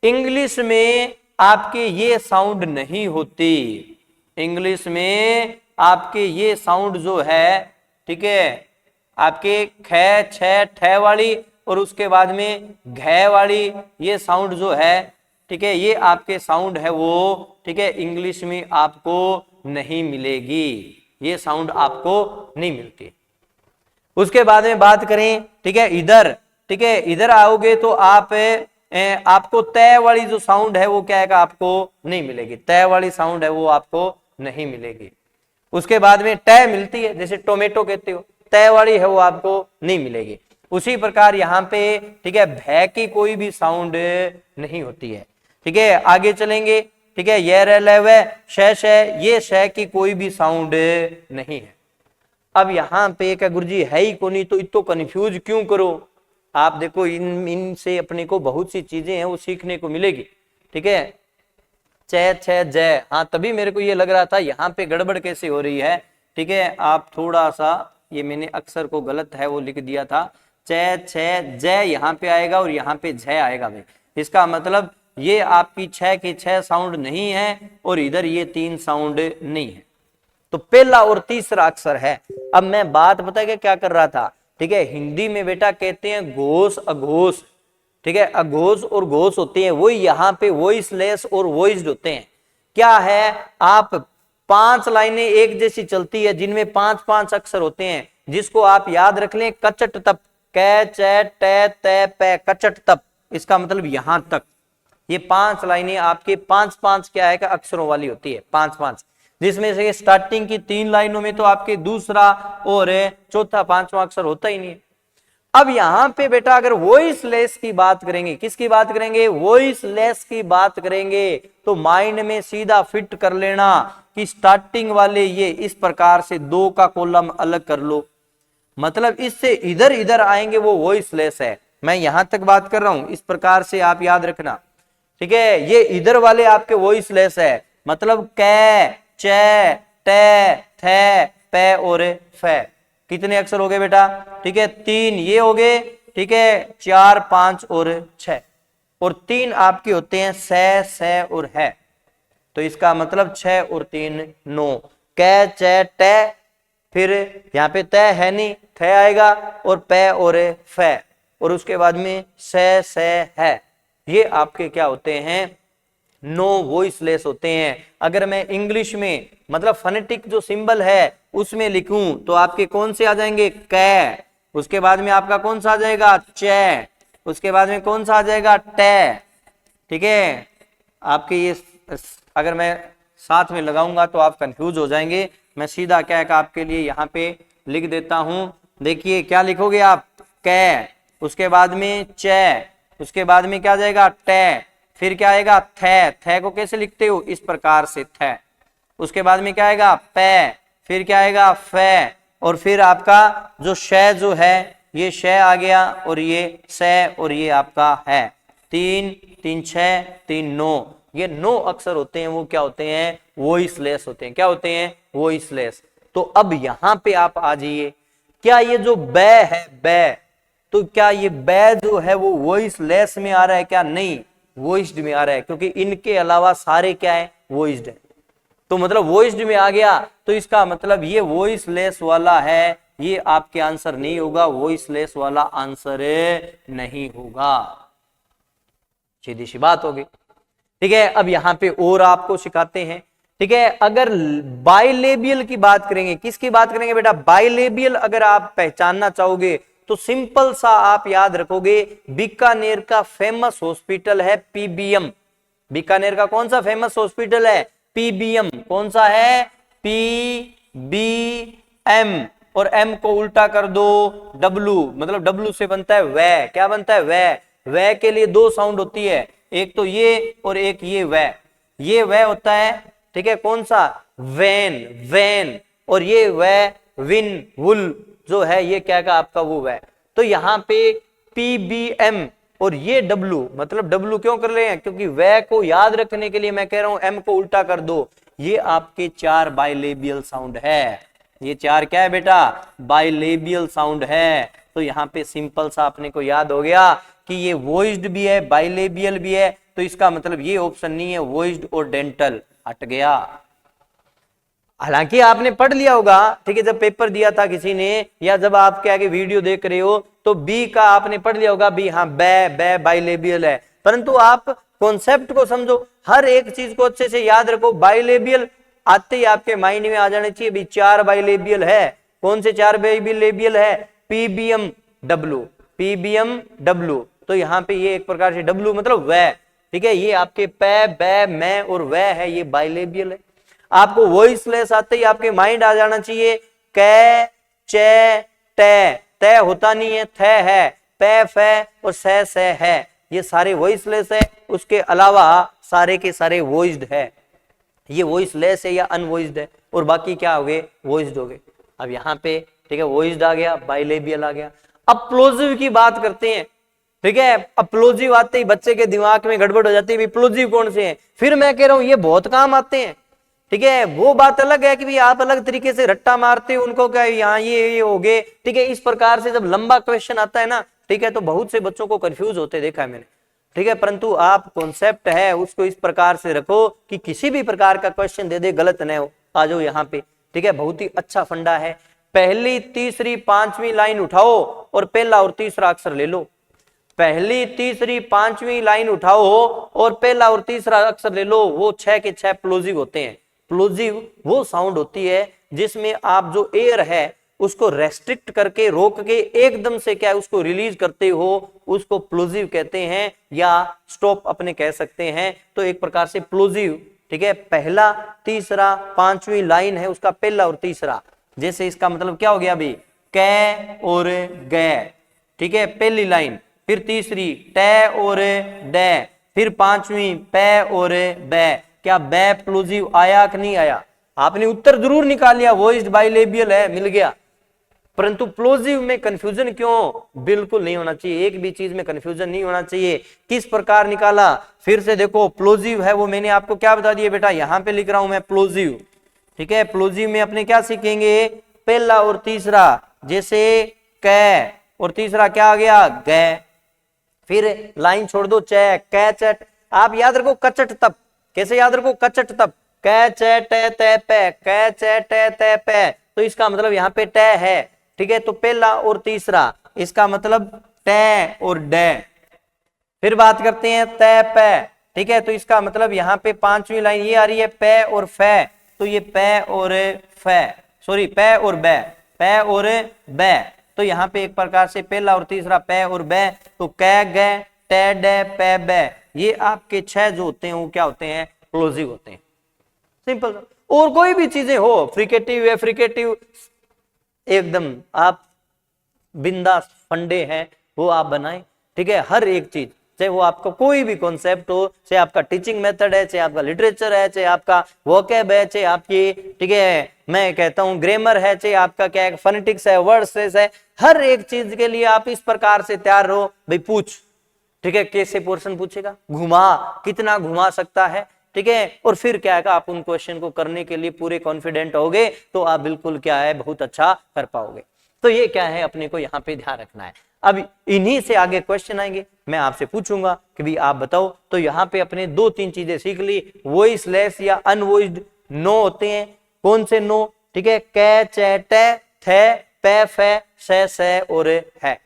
Speaker 1: इंग्लिश में आपके ये साउंड नहीं होती, इंग्लिश में आपके ये साउंड जो है, ठीक है, आपके ख छ ठ वाली और उसके बाद में घ वाली ये साउंड जो है, ठीक है, ये आपके साउंड है वो, ठीक है, इंग्लिश में आपको नहीं मिलेगी, ये साउंड आपको नहीं मिलती। उसके बाद में बात करें, ठीक है, इधर, ठीक है, इधर आओगे तो आपको तय वाली जो साउंड है वो क्या है, आपको नहीं मिलेगी, तय वाली साउंड है वो आपको नहीं मिलेगी। उसके बाद में टय मिलती है, जैसे टोमेटो कहते हो, तय वाली है वो आपको नहीं मिलेगी। उसी प्रकार यहाँ पे, ठीक है, भय की कोई भी साउंड नहीं होती है, ठीक है। आगे चलेंगे, ठीक है, ये रे ले वे शय शय, ये शय की कोई भी साउंड नहीं है। अब यहाँ पे क्या गुरुजी है ही को नहीं, तो इतो कंफ्यूज क्यों करो? आप देखो इनसे अपने को बहुत सी चीजें हैं वो सीखने को मिलेगी, ठीक है। च छ जय, हाँ तभी मेरे को ये लग रहा था यहाँ पे गड़बड़ कैसे हो रही है, ठीक है। आप थोड़ा सा, ये मैंने अक्षर को गलत है वो लिख दिया था, च छ जय यहाँ पे आएगा और यहाँ पे झ आएगा भाई। इसका मतलब ये आपकी छह की छह साउंड नहीं है और इधर ये तीन साउंड नहीं है, तो पहला और तीसरा अक्षर है। अब मैं बात पता है क्या कर रहा था, ठीक है, हिंदी में बेटा कहते हैं घोष अघोष, ठीक है, अघोष और घोष होते हैं, वो यहाँ पे वॉइस लेस और वॉइस्ड होते हैं। क्या है, आप 5 लाइनें एक जैसी चलती है जिनमें 5-5 अक्षर होते हैं, जिसको आप याद रख लें, कचट तप, कै च टे ते पे, कचट तप, इसका मतलब यहां तक। ये 5 लाइनें आपके 5-5 क्या है, अक्षरों वाली होती है, 5-5, जिसमें से स्टार्टिंग की 3 लाइनों में तो आपके दूसरा और चौथा 5वां अक्षर होता ही नहीं है। अब यहां पे बेटा अगर वॉइस लेस की बात करेंगे, किसकी बात करेंगे, वॉइस लेस की बात करेंगे, तो माइंड में सीधा फिट कर लेना कि स्टार्टिंग वाले ये इस प्रकार से 2 का कॉलम अलग कर लो, मतलब इससे इधर इधर आएंगे वो वॉइस लेस है। मैं यहां तक बात कर रहा हूं, इस प्रकार से आप याद रखना, ठीक है। ये इधर वाले आपके वॉइस लेस है, मतलब कै च टे थे पे और फे, कितने अक्षर हो गए बेटा, ठीक है, 3 ये हो गए, ठीक है, 4 5 और 6, और 3 आपके होते हैं से और है, तो इसका मतलब 6 और 3 9, कै च टे, फिर यहाँ पे तय है नहीं, थे आएगा, और पे और फे, और उसके बाद में से है, ये आपके क्या होते हैं, नो वॉइस लेस होते हैं। अगर मैं इंग्लिश में मतलब फोनेटिक जो सिंबल है उसमें लिखूं तो आपके कौन से आ जाएंगे, कै, उसके बाद में आपका कौन सा आ जाएगा, चे, उसके बाद में कौन सा आ जाएगा, टे, ठीक है। आपके ये अगर मैं साथ में लगाऊंगा तो आप कंफ्यूज हो जाएंगे, मैं सीधा क्या है आपके लिए यहाँ पे लिख देता हूं, देखिए क्या लिखोगे आप, कै, उसके बाद में चे, उसके बाद में क्या आ जाएगा, टे, फिर क्या आएगा, थे को कैसे लिखते हो, इस प्रकार से थे, उसके बाद में क्या आएगा, पे, फिर क्या आएगा, फे, और फिर आपका जो शय जो है ये शय आ गया, और ये से, और ये आपका है 3 3 6 3 9, ये 9 अक्षर होते हैं, वो क्या होते हैं, वॉइस लेस होते हैं। क्या होते हैं, वॉइस लेस। तो अब यहां पे आप आ जाइए, क्या ये जो बै है, बै, तो क्या ये बै जो है वो वॉइस लेस में आ रहा है, क्या नहीं, वॉइस्ड में आ रहा है, क्योंकि इनके अलावा सारे क्या है, वॉइस्ड है, तो मतलब वॉइस्ड में आ गया, तो इसका मतलब ये वॉइस लेस वाला है, ये आपके आंसर नहीं होगा, वॉइस लेस वाला आंसर नहीं होगा, सीधी सी बात होगी, ठीक है। अब यहां पे और आपको सिखाते हैं, ठीक है। अगर बाइलेबियल की बात करेंगे, किसकी बात करेंगे बेटा, बाइलेबियल अगर आप पहचानना चाहोगे तो सिंपल सा आप याद रखोगे, बीकानेर का फेमस हॉस्पिटल है पीबीएम, बीकानेर का कौन सा फेमस हॉस्पिटल है, पीबीएम, कौन सा है, पीबीएम, और एम को उल्टा कर दो डब्लू, मतलब डब्लू से बनता है वै, क्या बनता है, वै, वै के लिए 2 साउंड होती है, एक तो ये और एक ये वै, ये वै होता है, ठीक है, कौन सा, वैन, वैन, और ये वह, विन, वुल जो है ये क्या का आपका वो वह। तो यहाँ पे पीबीएम और ये डब्लू, मतलब डब्लू क्यों कर रहे हैं, क्योंकि वह को याद रखने के लिए मैं कह रहा हूं एम को उल्टा कर दो। ये आपके 4 बाइलेबियल साउंड है, ये 4 क्या है बेटा, बाइलेबियल साउंड है। तो यहाँ पे सिंपल सा अपने को याद हो गया कि ये वॉइस्ड भी है, बाइलेबियल भी है, तो इसका मतलब ये ऑप्शन नहीं है, वॉइस्ड और डेंटल हट गया। हालांकि आपने पढ़ लिया होगा, ठीक है, जब पेपर दिया था किसी ने या जब आप क्या के वीडियो देख रहे हो तो बी का आपने पढ़ लिया होगा, बी, हाँ, बै बाइलेबियल है। परंतु आप कॉन्सेप्ट को समझो, हर एक चीज को अच्छे से याद रखो। बाइलेबियल आते ही आपके माइंड में आ जाने चाहिए भी 4 बाइलेबियल है। कौन से 4 बाइलेबियल है, पीबीएम डब्लू, पीबीएम डब्लू। तो यहाँ पे ये एक प्रकार से डब्लू मतलब वह, ठीक है, ये आपके पै, बै, मैं और वह है, ये बाइलेबियल है। आपको वॉइसलेस आते ही आपके माइंड आ जाना चाहिए कै, चे, टे, तय होता नहीं है, थ है, पै, फै और स है, ये सारे वॉइसलेस है। उसके अलावा सारे के सारे वॉइस्ड है, ये वॉइसलेस है या अनवॉइस्ड है, और बाकी क्या हो गए, वॉइस्ड हो गए। अब यहाँ पे ठीक है वॉइस्ड आ गया, बाइलेबियल आ गया। अब प्लोजिव की बात करते हैं, ठीक है। अब प्लोजिव आते ही बच्चे के दिमाग में गड़बड़ हो जाती है, प्लोजिव कौन से हैं। फिर मैं कह रहा हूं ये बहुत काम आते हैं, ठीक है। वो बात अलग है कि भाई आप अलग तरीके से रट्टा मारते हो उनको, क्या यहाँ ये हो गए, ठीक है। इस प्रकार से जब लंबा क्वेश्चन आता है ना, ठीक है, तो बहुत से बच्चों को कंफ्यूज होते देखा है मैंने, ठीक है। परंतु आप कॉन्सेप्ट है उसको इस प्रकार से रखो कि किसी भी प्रकार का क्वेश्चन दे दे गलत न हो, आ जाओ यहाँ पे, ठीक है। बहुत ही अच्छा फंडा है। पहली, तीसरी, पांचवी लाइन उठाओ और पहला और तीसरा अक्षर ले लो। पहली, तीसरी, पांचवी लाइन उठाओ और पहला और तीसरा अक्षर ले लो। वो 6 के 6 प्लोजिव होते हैं। प्लोजिव वो साउंड होती है जिसमें आप जो एयर है उसको रेस्ट्रिक्ट करके, रोक के एकदम से क्या है उसको रिलीज करते हो, उसको प्लोजिव कहते हैं, या स्टॉप अपने कह सकते हैं। तो एक प्रकार से प्लोजिव, ठीक है। पहला, तीसरा, पांचवी लाइन है उसका पहला और तीसरा, जैसे इसका मतलब क्या हो गया अभी, कै और गे, ठीक है, पहली लाइन। फिर तीसरी टे और डे, फिर पांचवी पै और बै। क्या बै प्लोजिव आया कि नहीं आया, आपने उत्तर जरूर निकाल लिया, वॉइस्ड बाइलेबियल है, मिल गया। परंतु प्लोजिव में कंफ्यूजन क्यों, बिल्कुल नहीं होना चाहिए, एक भी चीज में कंफ्यूजन नहीं होना चाहिए। किस प्रकार निकाला, फिर से देखो, प्लोजिव है वो मैंने आपको क्या बता दिया बेटा, यहां पे लिख रहा हूं मैं प्लोजिव, ठीक है। प्लोजिव में अपने क्या सीखेंगे, पहला और तीसरा, जैसे कै और तीसरा क्या आ गया, गे। फिर लाइन छोड़ दो, चे, कै, चट। आप याद रखो कचट तप, कैसे याद रखो, कचट तप, कै, चे, टे, ते, पे, कै, चे, टे, ते, पे। तो इसका मतलब यहाँ पे टे है, ठीक है। तो पहला और तीसरा, इसका मतलब टे और डे। फिर बात करते हैं ते, पे, ठीक है। तो इसका मतलब यहाँ पे पांचवी लाइन ये आ रही है पे और फे, तो ये पे और फे, सॉरी पे और बे, पे और बे। तो यहाँ पे एक प्रकार से पहला और तीसरा पे और बे, तो कै, गे, टे, डे, पे, बे, ये आपके 6 जो होते हैं वो क्या होते हैं, प्लोजिव होते हैं। सिंपल। और कोई भी चीजें हो, फ्रिकेटिव है, फ्रिकेटिव एकदम आप बिंदास फंडे हैं वो आप बनाएं, ठीक है। हर एक चीज, चाहे वो आपका कोई भी कॉन्सेप्ट हो, चाहे आपका टीचिंग मेथड है, चाहे आपका लिटरेचर है, चाहे आपका वोकैब है, चाहे आपकी, ठीक है, मैं कहता हूं ग्रामर है, चाहे आपका क्या है फोनेटिक्स है, वर्ड स्ट्रेस है, हर एक चीज के लिए आप इस प्रकार से तैयार रहो। भाई पूछ, ठीक है, कैसे पोर्शन पूछेगा, घुमा, कितना घुमा सकता है, ठीक है। और फिर क्या है आप उन क्वेश्चन को करने के लिए पूरे कॉन्फिडेंट होगे तो आप बिल्कुल क्या है बहुत अच्छा कर पाओगे। तो ये क्या है अपने को यहाँ पे ध्यान रखना है। अब इन्हीं से आगे क्वेश्चन आएंगे, मैं आपसे पूछूंगा कि भाई आप बताओ। तो यहाँ पे अपने 2-3 चीजें सीख ली, वॉइसलेस या अनवॉइस्ड नो होते हैं। कौन से नो, ठीक है, कै, चे, टे, थे, पे, फे, से और है,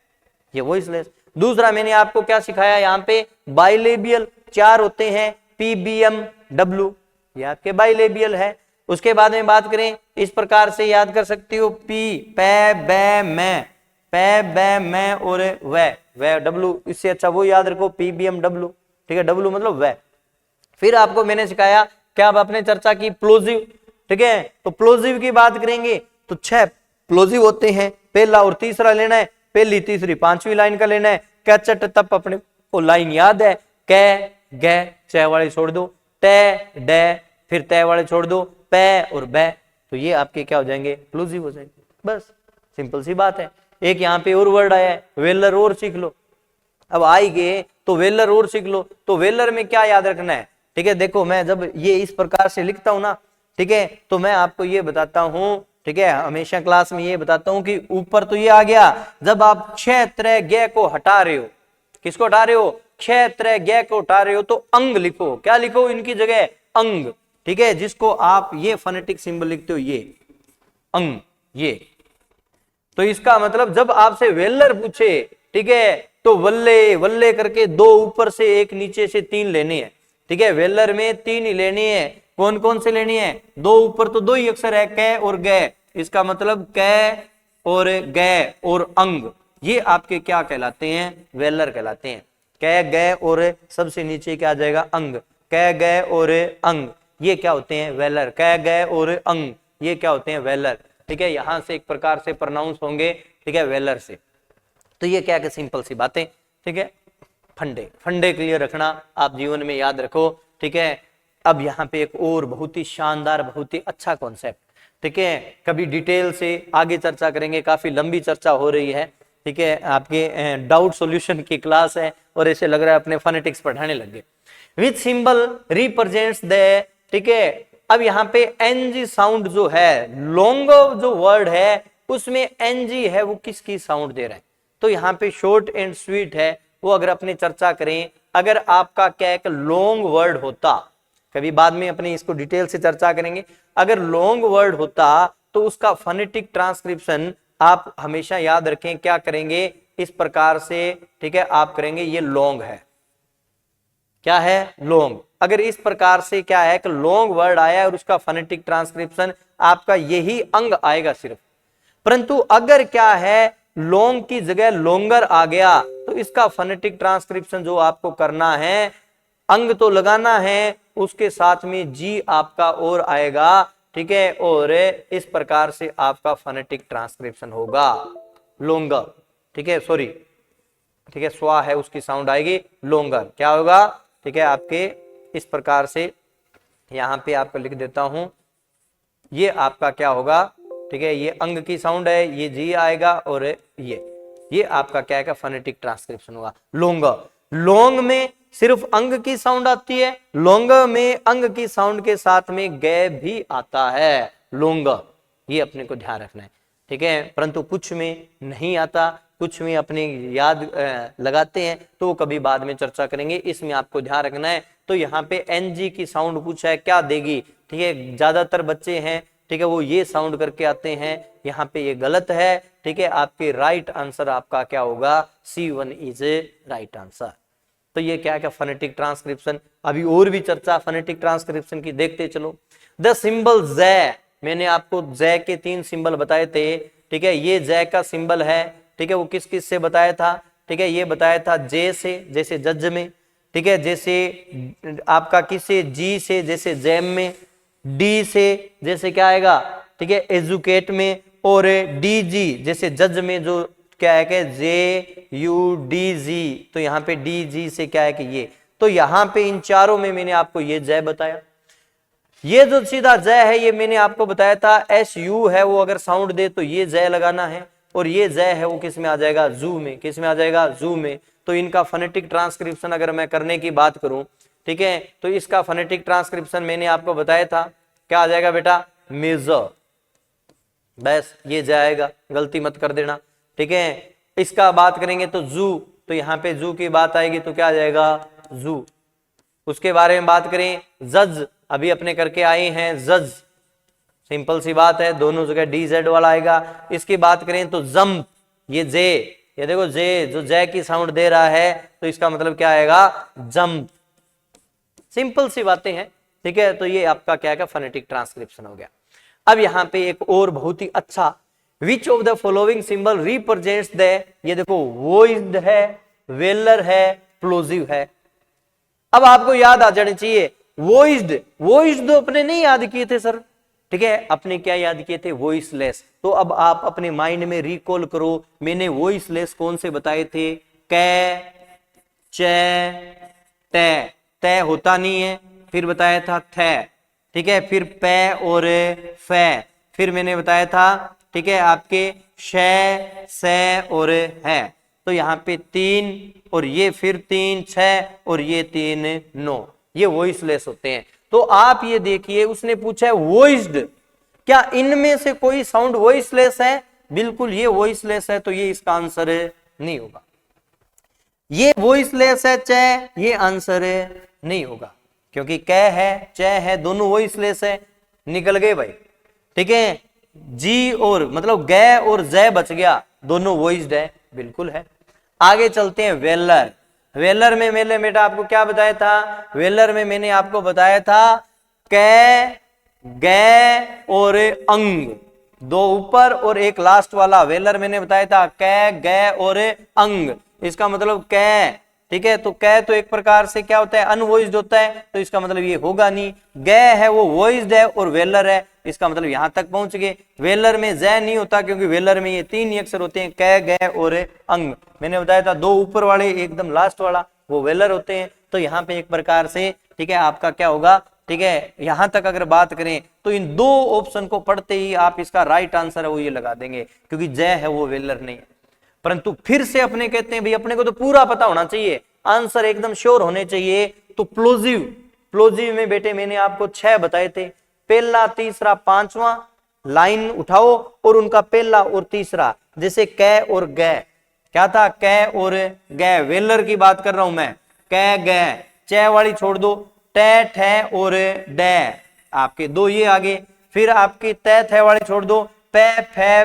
Speaker 1: ये वॉइसलेस। दूसरा मैंने आपको क्या सिखाया, यहाँ पे बाइलेबियल 4 होते हैं, पीबीएम डब्लू, ये आपके बाइलेबियल है। उसके बाद में बात करें, इस प्रकार से याद कर सकते हो, पी, पै, बै, मैं, पै, बै, मैं और वह डब्लू, इससे अच्छा वो याद रखो पीबीएम डब्लू, ठीक है, डब्लू मतलब वह। फिर आपको मैंने सिखाया क्या, अब आपने चर्चा की प्लोजिव, ठीक है। तो प्लोजिव की बात करेंगे तो 6 प्लोजिव होते हैं, पहला और तीसरा लेना है, पहली, तीसरी, पांचवी लाइन का लेना है। कैचट तप अपने को लाइन याद है, कै, गे, चे वाले छोड़ दो, टे, डे, फिर तय वाले छोड़ दो, पे और बे, तो ये आपके क्या हो जाएंगे, प्लूजिव हो जाएंगे। बस सिंपल सी बात है। एक यहाँ पे और वर्ड आया है, वेलर और सीख लो। अब आई गए तो वेलर और सीख लो। तो वेलर में क्या याद रखना है, ठीक है, देखो मैं जब ये इस प्रकार से लिखता हूं ना, ठीक है, तो मैं आपको ये बताता हूं, ठीक है, हमेशा क्लास में ये बताता हूं कि ऊपर तो ये आ गया, जब आप क्षय त्रय गे को हटा रहे हो, किसको हटा रहे हो, क्षय त्रय गे को हटा रहे हो, तो अंग लिखो। क्या लिखो इनकी जगह, अंग, ठीक है, जिसको आप ये फोनेटिक सिंबल लिखते हो, ये अंग, ये। तो इसका मतलब जब आपसे वेलर पूछे, ठीक है, तो वल्ले वल्ले करके दो ऊपर से एक नीचे से तीन लेने हैं, ठीक है, वेलर में तीन ही लेनी है। कौन कौन से लेनी है, दो ऊपर तो दो ही अक्षर है, कै और गै, इसका मतलब कै और गै और अंग, ये आपके क्या कहलाते हैं, वेलर कहलाते हैं। कै गै और सबसे नीचे क्या आ जाएगा, अंग, कै गै और अंग, ये क्या होते हैं, वेलर। कै गै और अंग, ये क्या होते हैं, वेलर, ठीक है। यहां से एक प्रकार से प्रोनाउंस होंगे, ठीक है, वेलर से। तो ये क्या है, सिंपल सी बातें, ठीक है। फंडे फंडे क्लियर रखना, आप जीवन में याद रखो, ठीक है। अब यहाँ पे एक और बहुत ही शानदार, बहुत ही अच्छा कॉन्सेप्ट, ठीक है, कभी डिटेल से आगे चर्चा करेंगे, काफी लंबी चर्चा हो रही है, ठीक है, आपके डाउट सॉल्यूशन की क्लास है और ऐसे लग रहा है अपने फोनेटिक्स पढ़ाने लग गए। विच सिंबल रिप्रेजेंट्स द, ठीक है, अब यहाँ पे एनजी साउंड जो है, लॉन्ग जो वर्ड है उसमें एनजी है, वो किसकी साउंड दे रहा है, तो यहाँ पे शॉर्ट एंड स्वीट है वो। अगर अपनी चर्चा करें, अगर आपका क्या एक लॉन्ग वर्ड होता, कभी बाद में अपने इसको डिटेल से चर्चा करेंगे, अगर लॉन्ग वर्ड होता तो उसका फोनेटिक ट्रांसक्रिप्शन आप हमेशा याद रखें, क्या करेंगे, इस प्रकार से, ठीक है, आप करेंगे, ये लॉन्ग है, क्या है, लॉन्ग। अगर इस प्रकार से क्या है कि लॉन्ग वर्ड आया और उसका फोनेटिक ट्रांसक्रिप्शन आपका यही अंग आएगा सिर्फ। परंतु अगर क्या है, लॉन्ग की जगह लॉन्गर आ गया, तो इसका फोनेटिक ट्रांसक्रिप्शन जो आपको करना है, अंग तो लगाना है, उसके साथ में जी आपका और आएगा, ठीक है, और इस प्रकार से आपका फोनेटिक ट्रांसक्रिप्शन होगा लॉन्गर, ठीक है, सॉरी, ठीक है, स्वा है उसकी साउंड आएगी लॉन्गर, क्या होगा, ठीक है, आपके इस प्रकार से यहां पे आपको लिख देता हूं, ये आपका क्या होगा, ठीक है, ये अंग की साउंड है, ये जी आएगा और ये आपका क्या है, फोनेटिक ट्रांसक्रिप्शन होगा लॉन्ग। लॉन्ग में सिर्फ अंग की साउंड आती है, लॉन्ग में अंग की साउंड के साथ में गे भी आता है, लॉन्ग, ये अपने को ध्यान रखना है, ठीक है। परंतु कुछ में नहीं आता, कुछ में अपने याद लगाते हैं, तो कभी बाद में चर्चा करेंगे, इसमें आपको ध्यान रखना है। तो यहाँ पे एनजी की साउंड पूछा है, क्या देगी, ठीक है, ज्यादातर बच्चे हैं, ठीक है, वो ये साउंड करके आते हैं, यहाँ पे ये गलत है, ठीक है, आपके राइट आंसर आपका क्या होगा, C1 is a right answer. तो ये क्या है, फोनेटिक ट्रांसक्रिप्शन। अभी और भी चर्चा फोनेटिक ट्रांसक्रिप्शन की देखते चलो। द सिंबल ज़, मैंने आपको ज़ के 3 सिंबल बताए थे, ठीक है, ये ज़ का सिंबल है, ठीक है, वो किस किस से बताया था, ठीक है, ये बताया था जे से, जैसे जज में, ठीक है, जैसे आपका किससे, जी से, जैसे जैम में, डी से, जैसे क्या आएगा, ठीक है, एजुकेट में, और डी जी जैसे जज में, जो क्या है कि JUDG, तो यहाँ पे DG से क्या है कि ये, तो यहाँ पे इन चारों में मैंने आपको ये जय बताया। ये जो सीधा जय है ये मैंने आपको बताया था, SU है वो अगर साउंड दे तो ये जय लगाना है, और ये जय है वो किस में आ जाएगा, जू में, किस में आ जाएगा, जू में। तो इनका फोनेटिक ट्रांसक्रिप्शन अगर मैं करने की बात करूं, ठीक है, तो इसका फोनेटिक ट्रांसक्रिप्शन मैंने आपको बताया था, क्या आ जाएगा बेटा, मेजर, बस ये जाएगा, गलती मत कर देना, ठीक है। इसका बात करेंगे तो जू, तो यहाँ पे जू की बात आएगी तो क्या आ जाएगा, जू। उसके बारे में बात करें, जज, अभी अपने करके आए हैं जज, सिंपल सी बात है, दोनों जगह DZ वाला आएगा। इसकी बात करें तो जंप, ये जे, ये देखो जे, जो जय की साउंड दे रहा है, तो इसका मतलब क्या आएगा, जंप। सिंपल सी बातें हैं, ठीक है। तो ये आपका क्या है, फोनेटिक ट्रांसक्रिप्शन हो गया। अब यहाँ पे एक और बहुत ही अच्छा, which of the following symbol represents the, ये देखो वॉइस्ड है, वेलर है, प्लोजिव है। अब आपको याद आ जाने चाहिए, वॉइस्ड, वॉइस्ड तो अपने नहीं याद किए थे सर, ठीक है, अपने क्या याद किए थे, वॉइसलेस। तो अब आप अपने माइंड में रिकॉल करो, मैंने वॉइसलेस कौन से बताए थे, कै, चे, टे, तय होता नहीं है, फिर बताया था थे, ठीक है, फिर पे और फे, फिर मैंने बताया था, ठीक है, आपके शे, से और है, तो यहाँ पे 3 और ये फिर 3 6 और ये 3 9, ये वॉइसलेस होते हैं। तो आप ये देखिए, उसने पूछा है वॉइस्ड, क्या इनमें से कोई साउंड वॉइसलेस है? बिल्कुल ये वॉइसलेस है, तो ये इसका आंसर नहीं होगा। ये वॉइसलेस है च, ये आंसर नहीं होगा, क्योंकि क है च है, दोनों वॉइसलेस है, निकल गए भाई। ठीक है, जी और मतलब ग और ज बच गया, दोनों वॉइस्ड है, बिल्कुल है। आगे चलते हैं वेलर। वेलर में मैंने बेटा आपको क्या बताया था? वेलर में मैंने आपको बताया था कै, ग और अंग, दो ऊपर और एक लास्ट वाला। वेलर मैंने बताया था कै, ग और अंग, इसका मतलब कै। ठीक है, तो कै तो एक प्रकार से क्या होता है, अनवॉइस्ड होता है, तो इसका मतलब ये होगा नहीं। ग है वो वॉइस्ड है और वेलर है, इसका मतलब यहां तक पहुंच गए। वेलर में ज नहीं होता, क्योंकि वेलर में ये 3 ही अक्षर होते हैं, कै, ग और अंग। मैंने बताया था दो ऊपर वाले एकदम लास्ट वाला वो वेलर होते हैं, तो यहाँ पे एक प्रकार से, ठीक है, आपका क्या होगा, ठीक है, यहां तक अगर बात करें तो इन दो ऑप्शन को पढ़ते ही आप इसका राइट आंसर है वो ये लगा देंगे, क्योंकि जय है वो वेलर नहीं है। परंतु फिर से अपने कहते हैं भाई अपने को तो पूरा पता होना चाहिए, आंसर एकदम श्योर होने चाहिए, तो प्लोजिव, प्लोजिव में बेटे मैंने आपको 6 बताए थे, पहला तीसरा पांचवा लाइन उठाओ और उनका पहला और तीसरा, जैसे कै और ग, क्या था कै और ग, वेलर की बात कर रहा हूं मैं, कै ग, च वाली छोड़ दो, टे ठे और डे, आपके दो ये आगे, फिर आपकी तै थे वाली छोड़ दो, पे फे,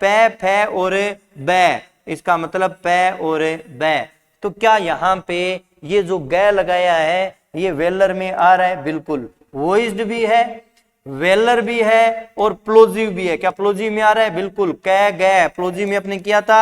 Speaker 1: पे फे और बै, इसका मतलब पे और बै। तो क्या यहाँ पे ये जो ग लगाया है ये वेलर में आ रहा है? बिल्कुल, वॉइस्ड भी है, वेलर भी है और प्लोजिव भी है। क्या प्लोजिव में आ रहा है? बिल्कुल, कै ग, प्लोजिव में अपने किया था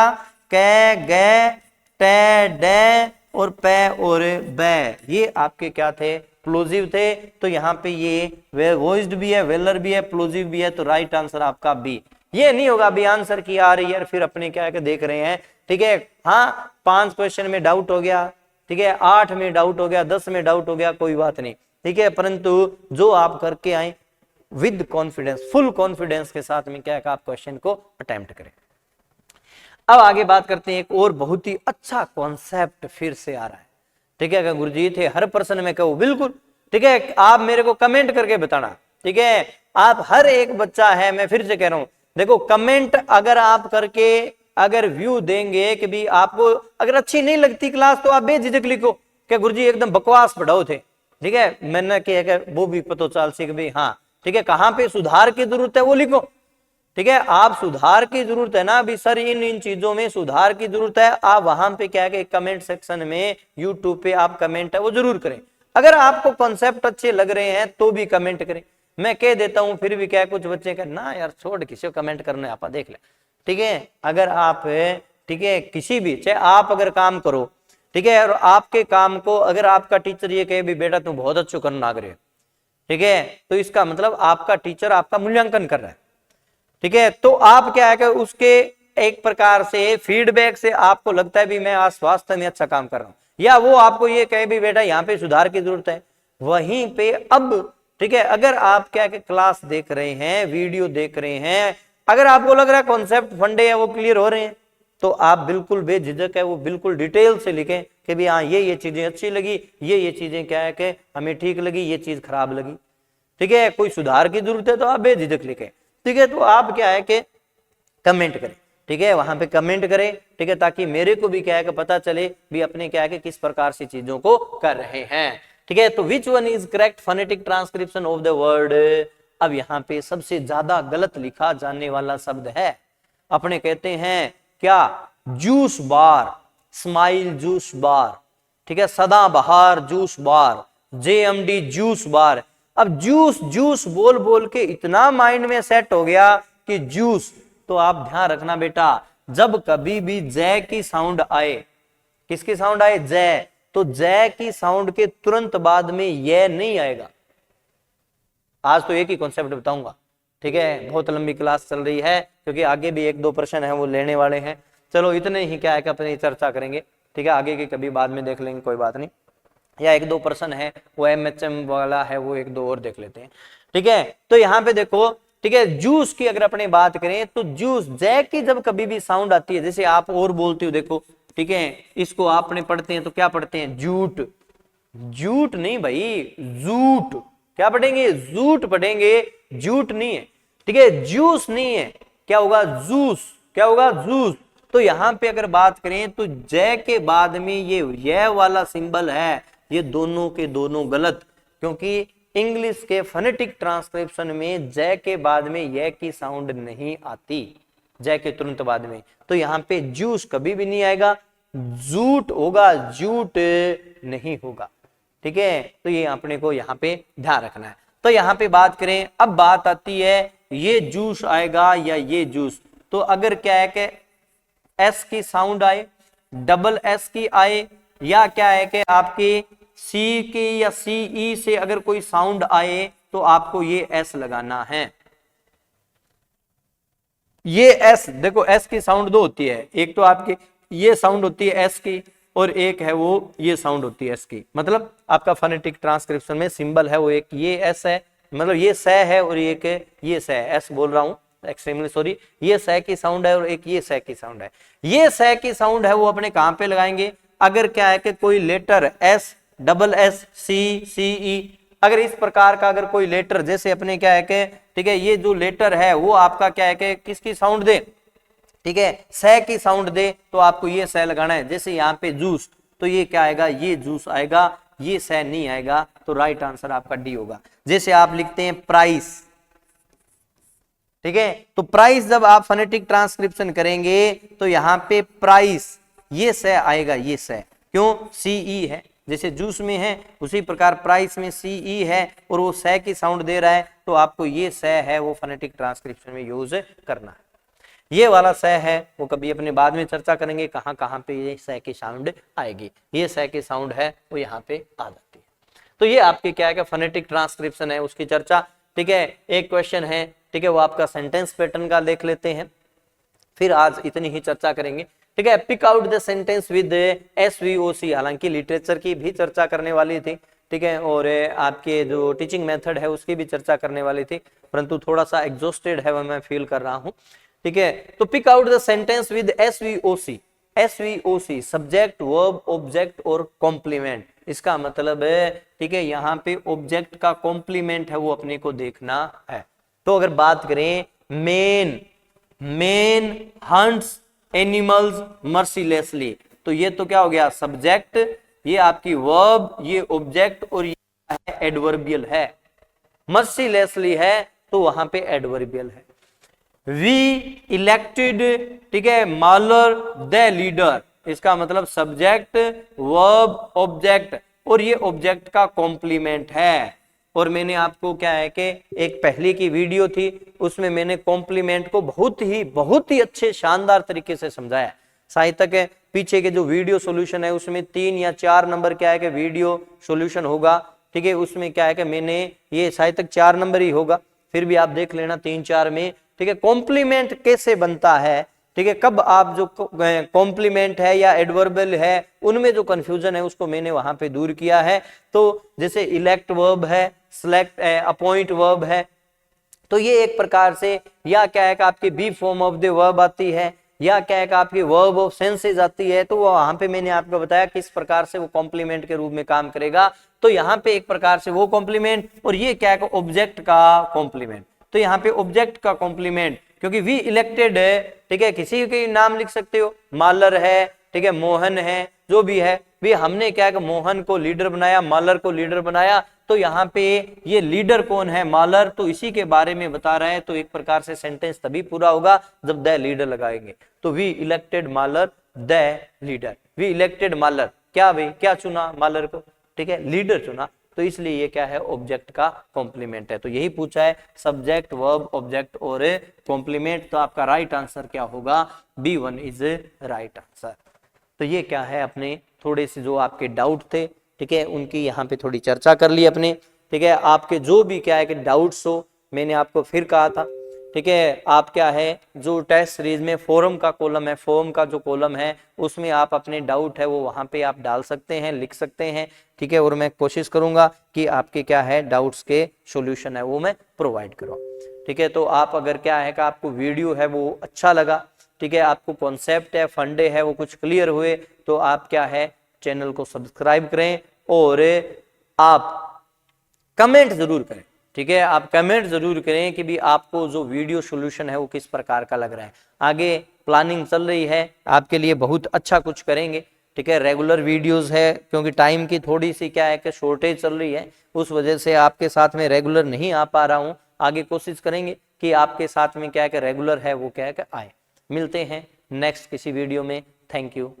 Speaker 1: कै ग, टे डे और पे और बै, ये आपके क्या थे? प्लोजिव थे। तो यहाँ पे ये वॉइस्ड भी है, वेलर भी है, प्लोजिव भी है, तो राइट आंसर आपका बी। ये नहीं होगा बी आंसर की आ रही है, फिर अपने क्या है देख रहे हैं। ठीक है, हाँ 5 क्वेश्चन में डाउट हो गया, ठीक है, 8 में डाउट हो गया, 10 में डाउट हो गया, कोई बात नहीं, ठीक है, परंतु जो आप करके आए विद कॉन्फिडेंस, फुल कॉन्फिडेंस के साथ में क्या है आप क्वेश्चन को अटेम्प्ट करें। अब आगे बात करते हैं, एक और बहुत ही अच्छा कॉन्सेप्ट फिर से आ रहा है। ठीक है, अगर गुरुजीत है हर प्रश्न में कहूँ, बिल्कुल ठीक है, आप मेरे को कमेंट करके बताना। ठीक है, आप हर एक बच्चा है, मैं फिर से कह रहा हूं, देखो कमेंट अगर आप करके अगर व्यू देंगे कि भी आपको अगर अच्छी नहीं लगती क्लास तो आप बेझिझक लिखो क्या गुरुजी एकदम बकवास पढ़ाओ थे। ठीक है, मैंने क्या वो भी पता चल सी कि हाँ ठीक है, कहाँ पे सुधार की जरूरत है वो लिखो। ठीक है, आप सुधार की जरूरत है ना अभी सर, इन चीजों में सुधार की जरूरत है, आप वहां पे क्या है कमेंट सेक्शन में यूट्यूब पे आप कमेंट है वो जरूर करें। अगर आपको कॉन्सेप्ट अच्छे लग रहे हैं तो भी कमेंट करें। मैं कह देता हूं फिर भी क्या है, कुछ बच्चे कह ना यार छोड़ किसी को कमेंट करने, आप देख ले। ठीक है, अगर आप ठीक है किसी भी चाहे आप अगर काम करो, ठीक है, और आपके काम को अगर आपका टीचर ये कहे भी बेटा तुम बहुत अच्छा करना लग रहे हो, ठीक है, तो इसका मतलब आपका टीचर आपका मूल्यांकन कर रहा है। ठीक है, तो आप क्या है कि उसके एक प्रकार से फीडबैक से आपको लगता है भी मैं आज स्वास्थ्य में अच्छा काम कर रहा हूं, या वो आपको ये कहे भी बेटा यहाँ पे सुधार की जरूरत है, वहीं पे अब ठीक है, अगर आप क्या कि क्लास देख रहे हैं, वीडियो देख रहे हैं, अगर आपको लग रहा है कॉन्सेप्ट फंडे है वो क्लियर हो रहे हैं, तो आप बिल्कुल बेझिझक है वो बिल्कुल डिटेल से लिखें कि भी हाँ ये चीजें अच्छी लगी, ये चीजें क्या है कि हमें ठीक लगी, ये चीज खराब लगी। ठीक है, कोई सुधार की जरूरत है तो आप बेझिझक लिखें। ठीक है, तो आप क्या है कि कमेंट करें। ठीक है, वहां पे कमेंट करें, ठीक है, ताकि मेरे को भी क्या है कि पता चले भी अपने क्या है कि किस प्रकार से चीजों को कर रहे हैं। ठीक है, तो विच one is correct phonetic transcription of the word. अब यहाँ पे सबसे ज्यादा गलत लिखा जाने वाला शब्द है, अपने कहते हैं क्या, जूस बार, स्माइल जूस बार, ठीक है, सदाबहार जूस बार, JMD जूस बार। अब जूस जूस बोल बोल के इतना माइंड में सेट हो गया कि जूस, तो आप ध्यान रखना बेटा, जब कभी भी जय की साउंड आए, किसकी साउंड आए, जय, तो जय की साउंड के तुरंत बाद में यह नहीं आएगा। आज तो एक ही कॉन्सेप्ट बताऊंगा। ठीक है, बहुत लंबी क्लास चल रही है क्योंकि आगे भी 1-2 प्रश्न है वो लेने वाले हैं। चलो इतने ही क्या है कि अपनी चर्चा करेंगे। ठीक है, आगे की कभी बाद में देख लेंगे, कोई बात नहीं, या 1-2 प्रश्न है वो MHM वाला है वो 1-2 और देख लेते हैं। ठीक है, तो यहाँ पे देखो, ठीक है। जूस की अगर अपने बात करें तो जूस, जय की जब कभी भी साउंड आती है, जैसे आप और बोलते हो देखो, ठीक है, इसको आपने पढ़ते हैं तो क्या पढ़ते हैं, जूट, जूट नहीं भाई, जूट, क्या पढ़ेंगे, जूट पढ़ेंगे, जूट नहीं है, ठीक है। जूस नहीं है, क्या होगा, जूस, क्या होगा, जूस। तो यहां पे अगर बात करें तो जय के बाद में ये यह वाला सिंबल है, ये दोनों के दोनों गलत, क्योंकि इंग्लिश के फोनेटिक ट्रांसक्रिप्शन में जय के बाद में यह की साउंड नहीं आती, जय के तुरंत बाद में। तो यहाँ पे जूस कभी भी नहीं आएगा, जूट होगा, जूट नहीं होगा, ठीक है। तो ये अपने को यहाँ पे ध्यान रखना है। तो यहाँ पे बात करें, अब बात आती है ये जूस आएगा या ये जूस। तो अगर क्या है कि एस की साउंड आए, डबल एस की आए, या क्या है कि आपके सी की या सी ई से अगर कोई साउंड आए तो आपको ये एस लगाना है। ये एस देखो, एस की साउंड दो होती है, एक तो आपकी ये साउंड होती है एस की, और एक है वो ये साउंड होती है एस की। मतलब आपका फोनेटिक ट्रांसक्रिप्शन में सिंबल है वो एक ये एस है, मतलब ये स है, और एक ये स है, एस बोल रहा हूं, एक्सट्रीमली सॉरी, ये स की साउंड है और एक ये स की साउंड है। ये स की साउंड है वो अपने कहां पे लगाएंगे, अगर क्या है कि कोई लेटर एस, डबल एस, सी, सी ई, अगर इस प्रकार का अगर कोई लेटर, जैसे अपने क्या है कि, ठीक है, ये जो लेटर है वो आपका क्या है कि किसकी साउंड दे, ठीक है, स की साउंड दे, तो आपको ये स लगाना है। जैसे यहाँ पे जूस, तो ये क्या आएगा, ये जूस आएगा, ये स नहीं आएगा, तो राइट आंसर आपका डी होगा। जैसे आप लिखते हैं प्राइस, ठीक है, तो प्राइस जब आप फोनेटिक ट्रांसक्रिप्शन करेंगे तो यहाँ पे प्राइस, ये स आएगा, ये स, क्यों, सीई है, जैसे जूस में है उसी प्रकार प्राइस में सीई है, और वो स की साउंड दे रहा है, तो आपको ये स है वो फोनेटिक ट्रांसक्रिप्शन में यूज करना है। ये वाला स है वो कभी अपने बाद में चर्चा करेंगे, कहां कहां पे ये स की साउंड आएगी। ये स की साउंड है वो यहाँ पे आ जाती है। तो ये आपके क्या है कि फोनेटिक ट्रांसक्रिप्शन है उसकी चर्चा, ठीक है। एक क्वेश्चन है, ठीक है, वो आपका सेंटेंस पैटर्न का देख लेते हैं, फिर आज इतनी ही चर्चा करेंगे, ठीक है। Pick out the sentence with SVOC, हालांकि लिटरेचर की भी चर्चा करने वाली थी, ठीक है, और आपके जो टीचिंग मेथड है उसकी भी चर्चा करने वाली थी, परंतु थोड़ा सा एग्जॉस्टेड है वो मैं फील कर रहा हूं, ठीक है। तो pick out the sentence with SVOC, SVOC subject, verb, object और कॉम्प्लीमेंट, इसका मतलब है, ठीक है, यहाँ पे ऑब्जेक्ट का कॉम्प्लीमेंट है वो अपने को देखना है। तो अगर बात करें main, main hunts animals mercilessly, तो ये तो क्या हो गया, सब्जेक्ट, ये आपकी वर्ब, ये ऑब्जेक्ट, और ये है एडवर्बियल है। मर्सीलेसली है तो वहां पे एडवर्बियल है। वी इलेक्टेड, ठीक है, मालर द लीडर, इसका मतलब सब्जेक्ट, वर्ब, ऑब्जेक्ट, और ये ऑब्जेक्ट का कॉम्प्लीमेंट है। और मैंने आपको क्या है कि एक पहले की वीडियो थी उसमें मैंने कॉम्प्लीमेंट को बहुत ही अच्छे शानदार तरीके से समझाया। साहित्य के पीछे के जो वीडियो सॉल्यूशन है उसमें 3 या 4 नंबर क्या है कि वीडियो सॉल्यूशन होगा, ठीक है, उसमें क्या है कि मैंने ये साहित्य 4 नंबर ही होगा, फिर भी आप देख लेना 3-4 में, ठीक है। कॉम्प्लीमेंट कैसे बनता है, ठीक है, कब आप जो कॉम्प्लीमेंट है या एडवर्बल है उनमें जो कंफ्यूजन है उसको मैंने वहां पे दूर किया है। तो जैसे इलेक्ट वर्ब है, सिलेक्ट, अपॉइंट वर्ब है, तो ये एक प्रकार से, या क्या है कि आपकी be form of the verb आती है, या क्या है कि आपकी वर्ब ऑफ सेंसेस आती है, तो वहां पे मैंने आपको बताया किस प्रकार से वो कॉम्प्लीमेंट के रूप में काम करेगा। तो यहाँ पे एक प्रकार से वो कॉम्प्लीमेंट, और ये क्या है, ऑब्जेक्ट का कॉम्प्लीमेंट। तो यहाँ पे ऑब्जेक्ट का कॉम्प्लीमेंट, क्योंकि वी इलेक्टेड है, ठीक है, किसी के नाम लिख सकते हो, मालर है, ठीक है, मोहन है, जो भी है, भी हमने क्या है कि मोहन को लीडर बनाया, मालर को लीडर बनाया, तो यहाँ पे ये लीडर कौन है, मालर, तो इसी के बारे में बता रहा है। तो एक प्रकार से सेंटेंस तभी पूरा होगा जब द लीडर लगाएंगे। तो we elected Malar the leader, we elected Malar, क्या भाई, क्या चुना, मालर को, ठीक है, लीडर चुना, तो इसलिए ये क्या है, ऑब्जेक्ट का कॉम्प्लीमेंट है। तो यही पूछा है, सब्जेक्ट, वर्ब, ऑब्जेक्ट और कॉम्प्लीमेंट। तो आपका राइट आंसर क्या होगा, B1 इज राइट आंसर। तो ये क्या है, अपने थोड़े से जो आपके डाउट थे, ठीक है, उनकी यहाँ पे थोड़ी चर्चा कर ली अपने, ठीक है। आपके जो भी क्या है कि डाउट्स हो, मैंने आपको फिर कहा था, ठीक है, आप क्या है, जो टेस्ट सीरीज में फोरम का कॉलम है, फॉर्म का जो कॉलम है उसमें आप अपने डाउट है वो वहां पे आप डाल सकते हैं, लिख सकते हैं, ठीक है, और मैं कोशिश करूंगा कि आपके क्या है डाउट्स के सॉल्यूशन है वो मैं प्रोवाइड करूं। ठीक है। तो आप अगर क्या है कि आपको वीडियो है वो अच्छा लगा, ठीक है, आपको कॉन्सेप्ट है, फंडे है वो कुछ क्लियर हुए, तो आप क्या है चैनल को सब्सक्राइब करें और आप कमेंट जरूर करें, ठीक है। आप कमेंट जरूर करें कि भी आपको जो वीडियो सॉल्यूशन है वो किस प्रकार का लग रहा है। आगे प्लानिंग चल रही है, आपके लिए बहुत अच्छा कुछ करेंगे, ठीक है। रेगुलर वीडियोस है, क्योंकि टाइम की थोड़ी सी क्या है कि शॉर्टेज चल रही है, उस वजह से आपके साथ में रेगुलर नहीं आ पा रहा हूं। आगे कोशिश करेंगे कि आपके साथ में क्या है कि रेगुलर है वो क्या है कि आए। मिलते हैं नेक्स्ट किसी वीडियो में। Thank you.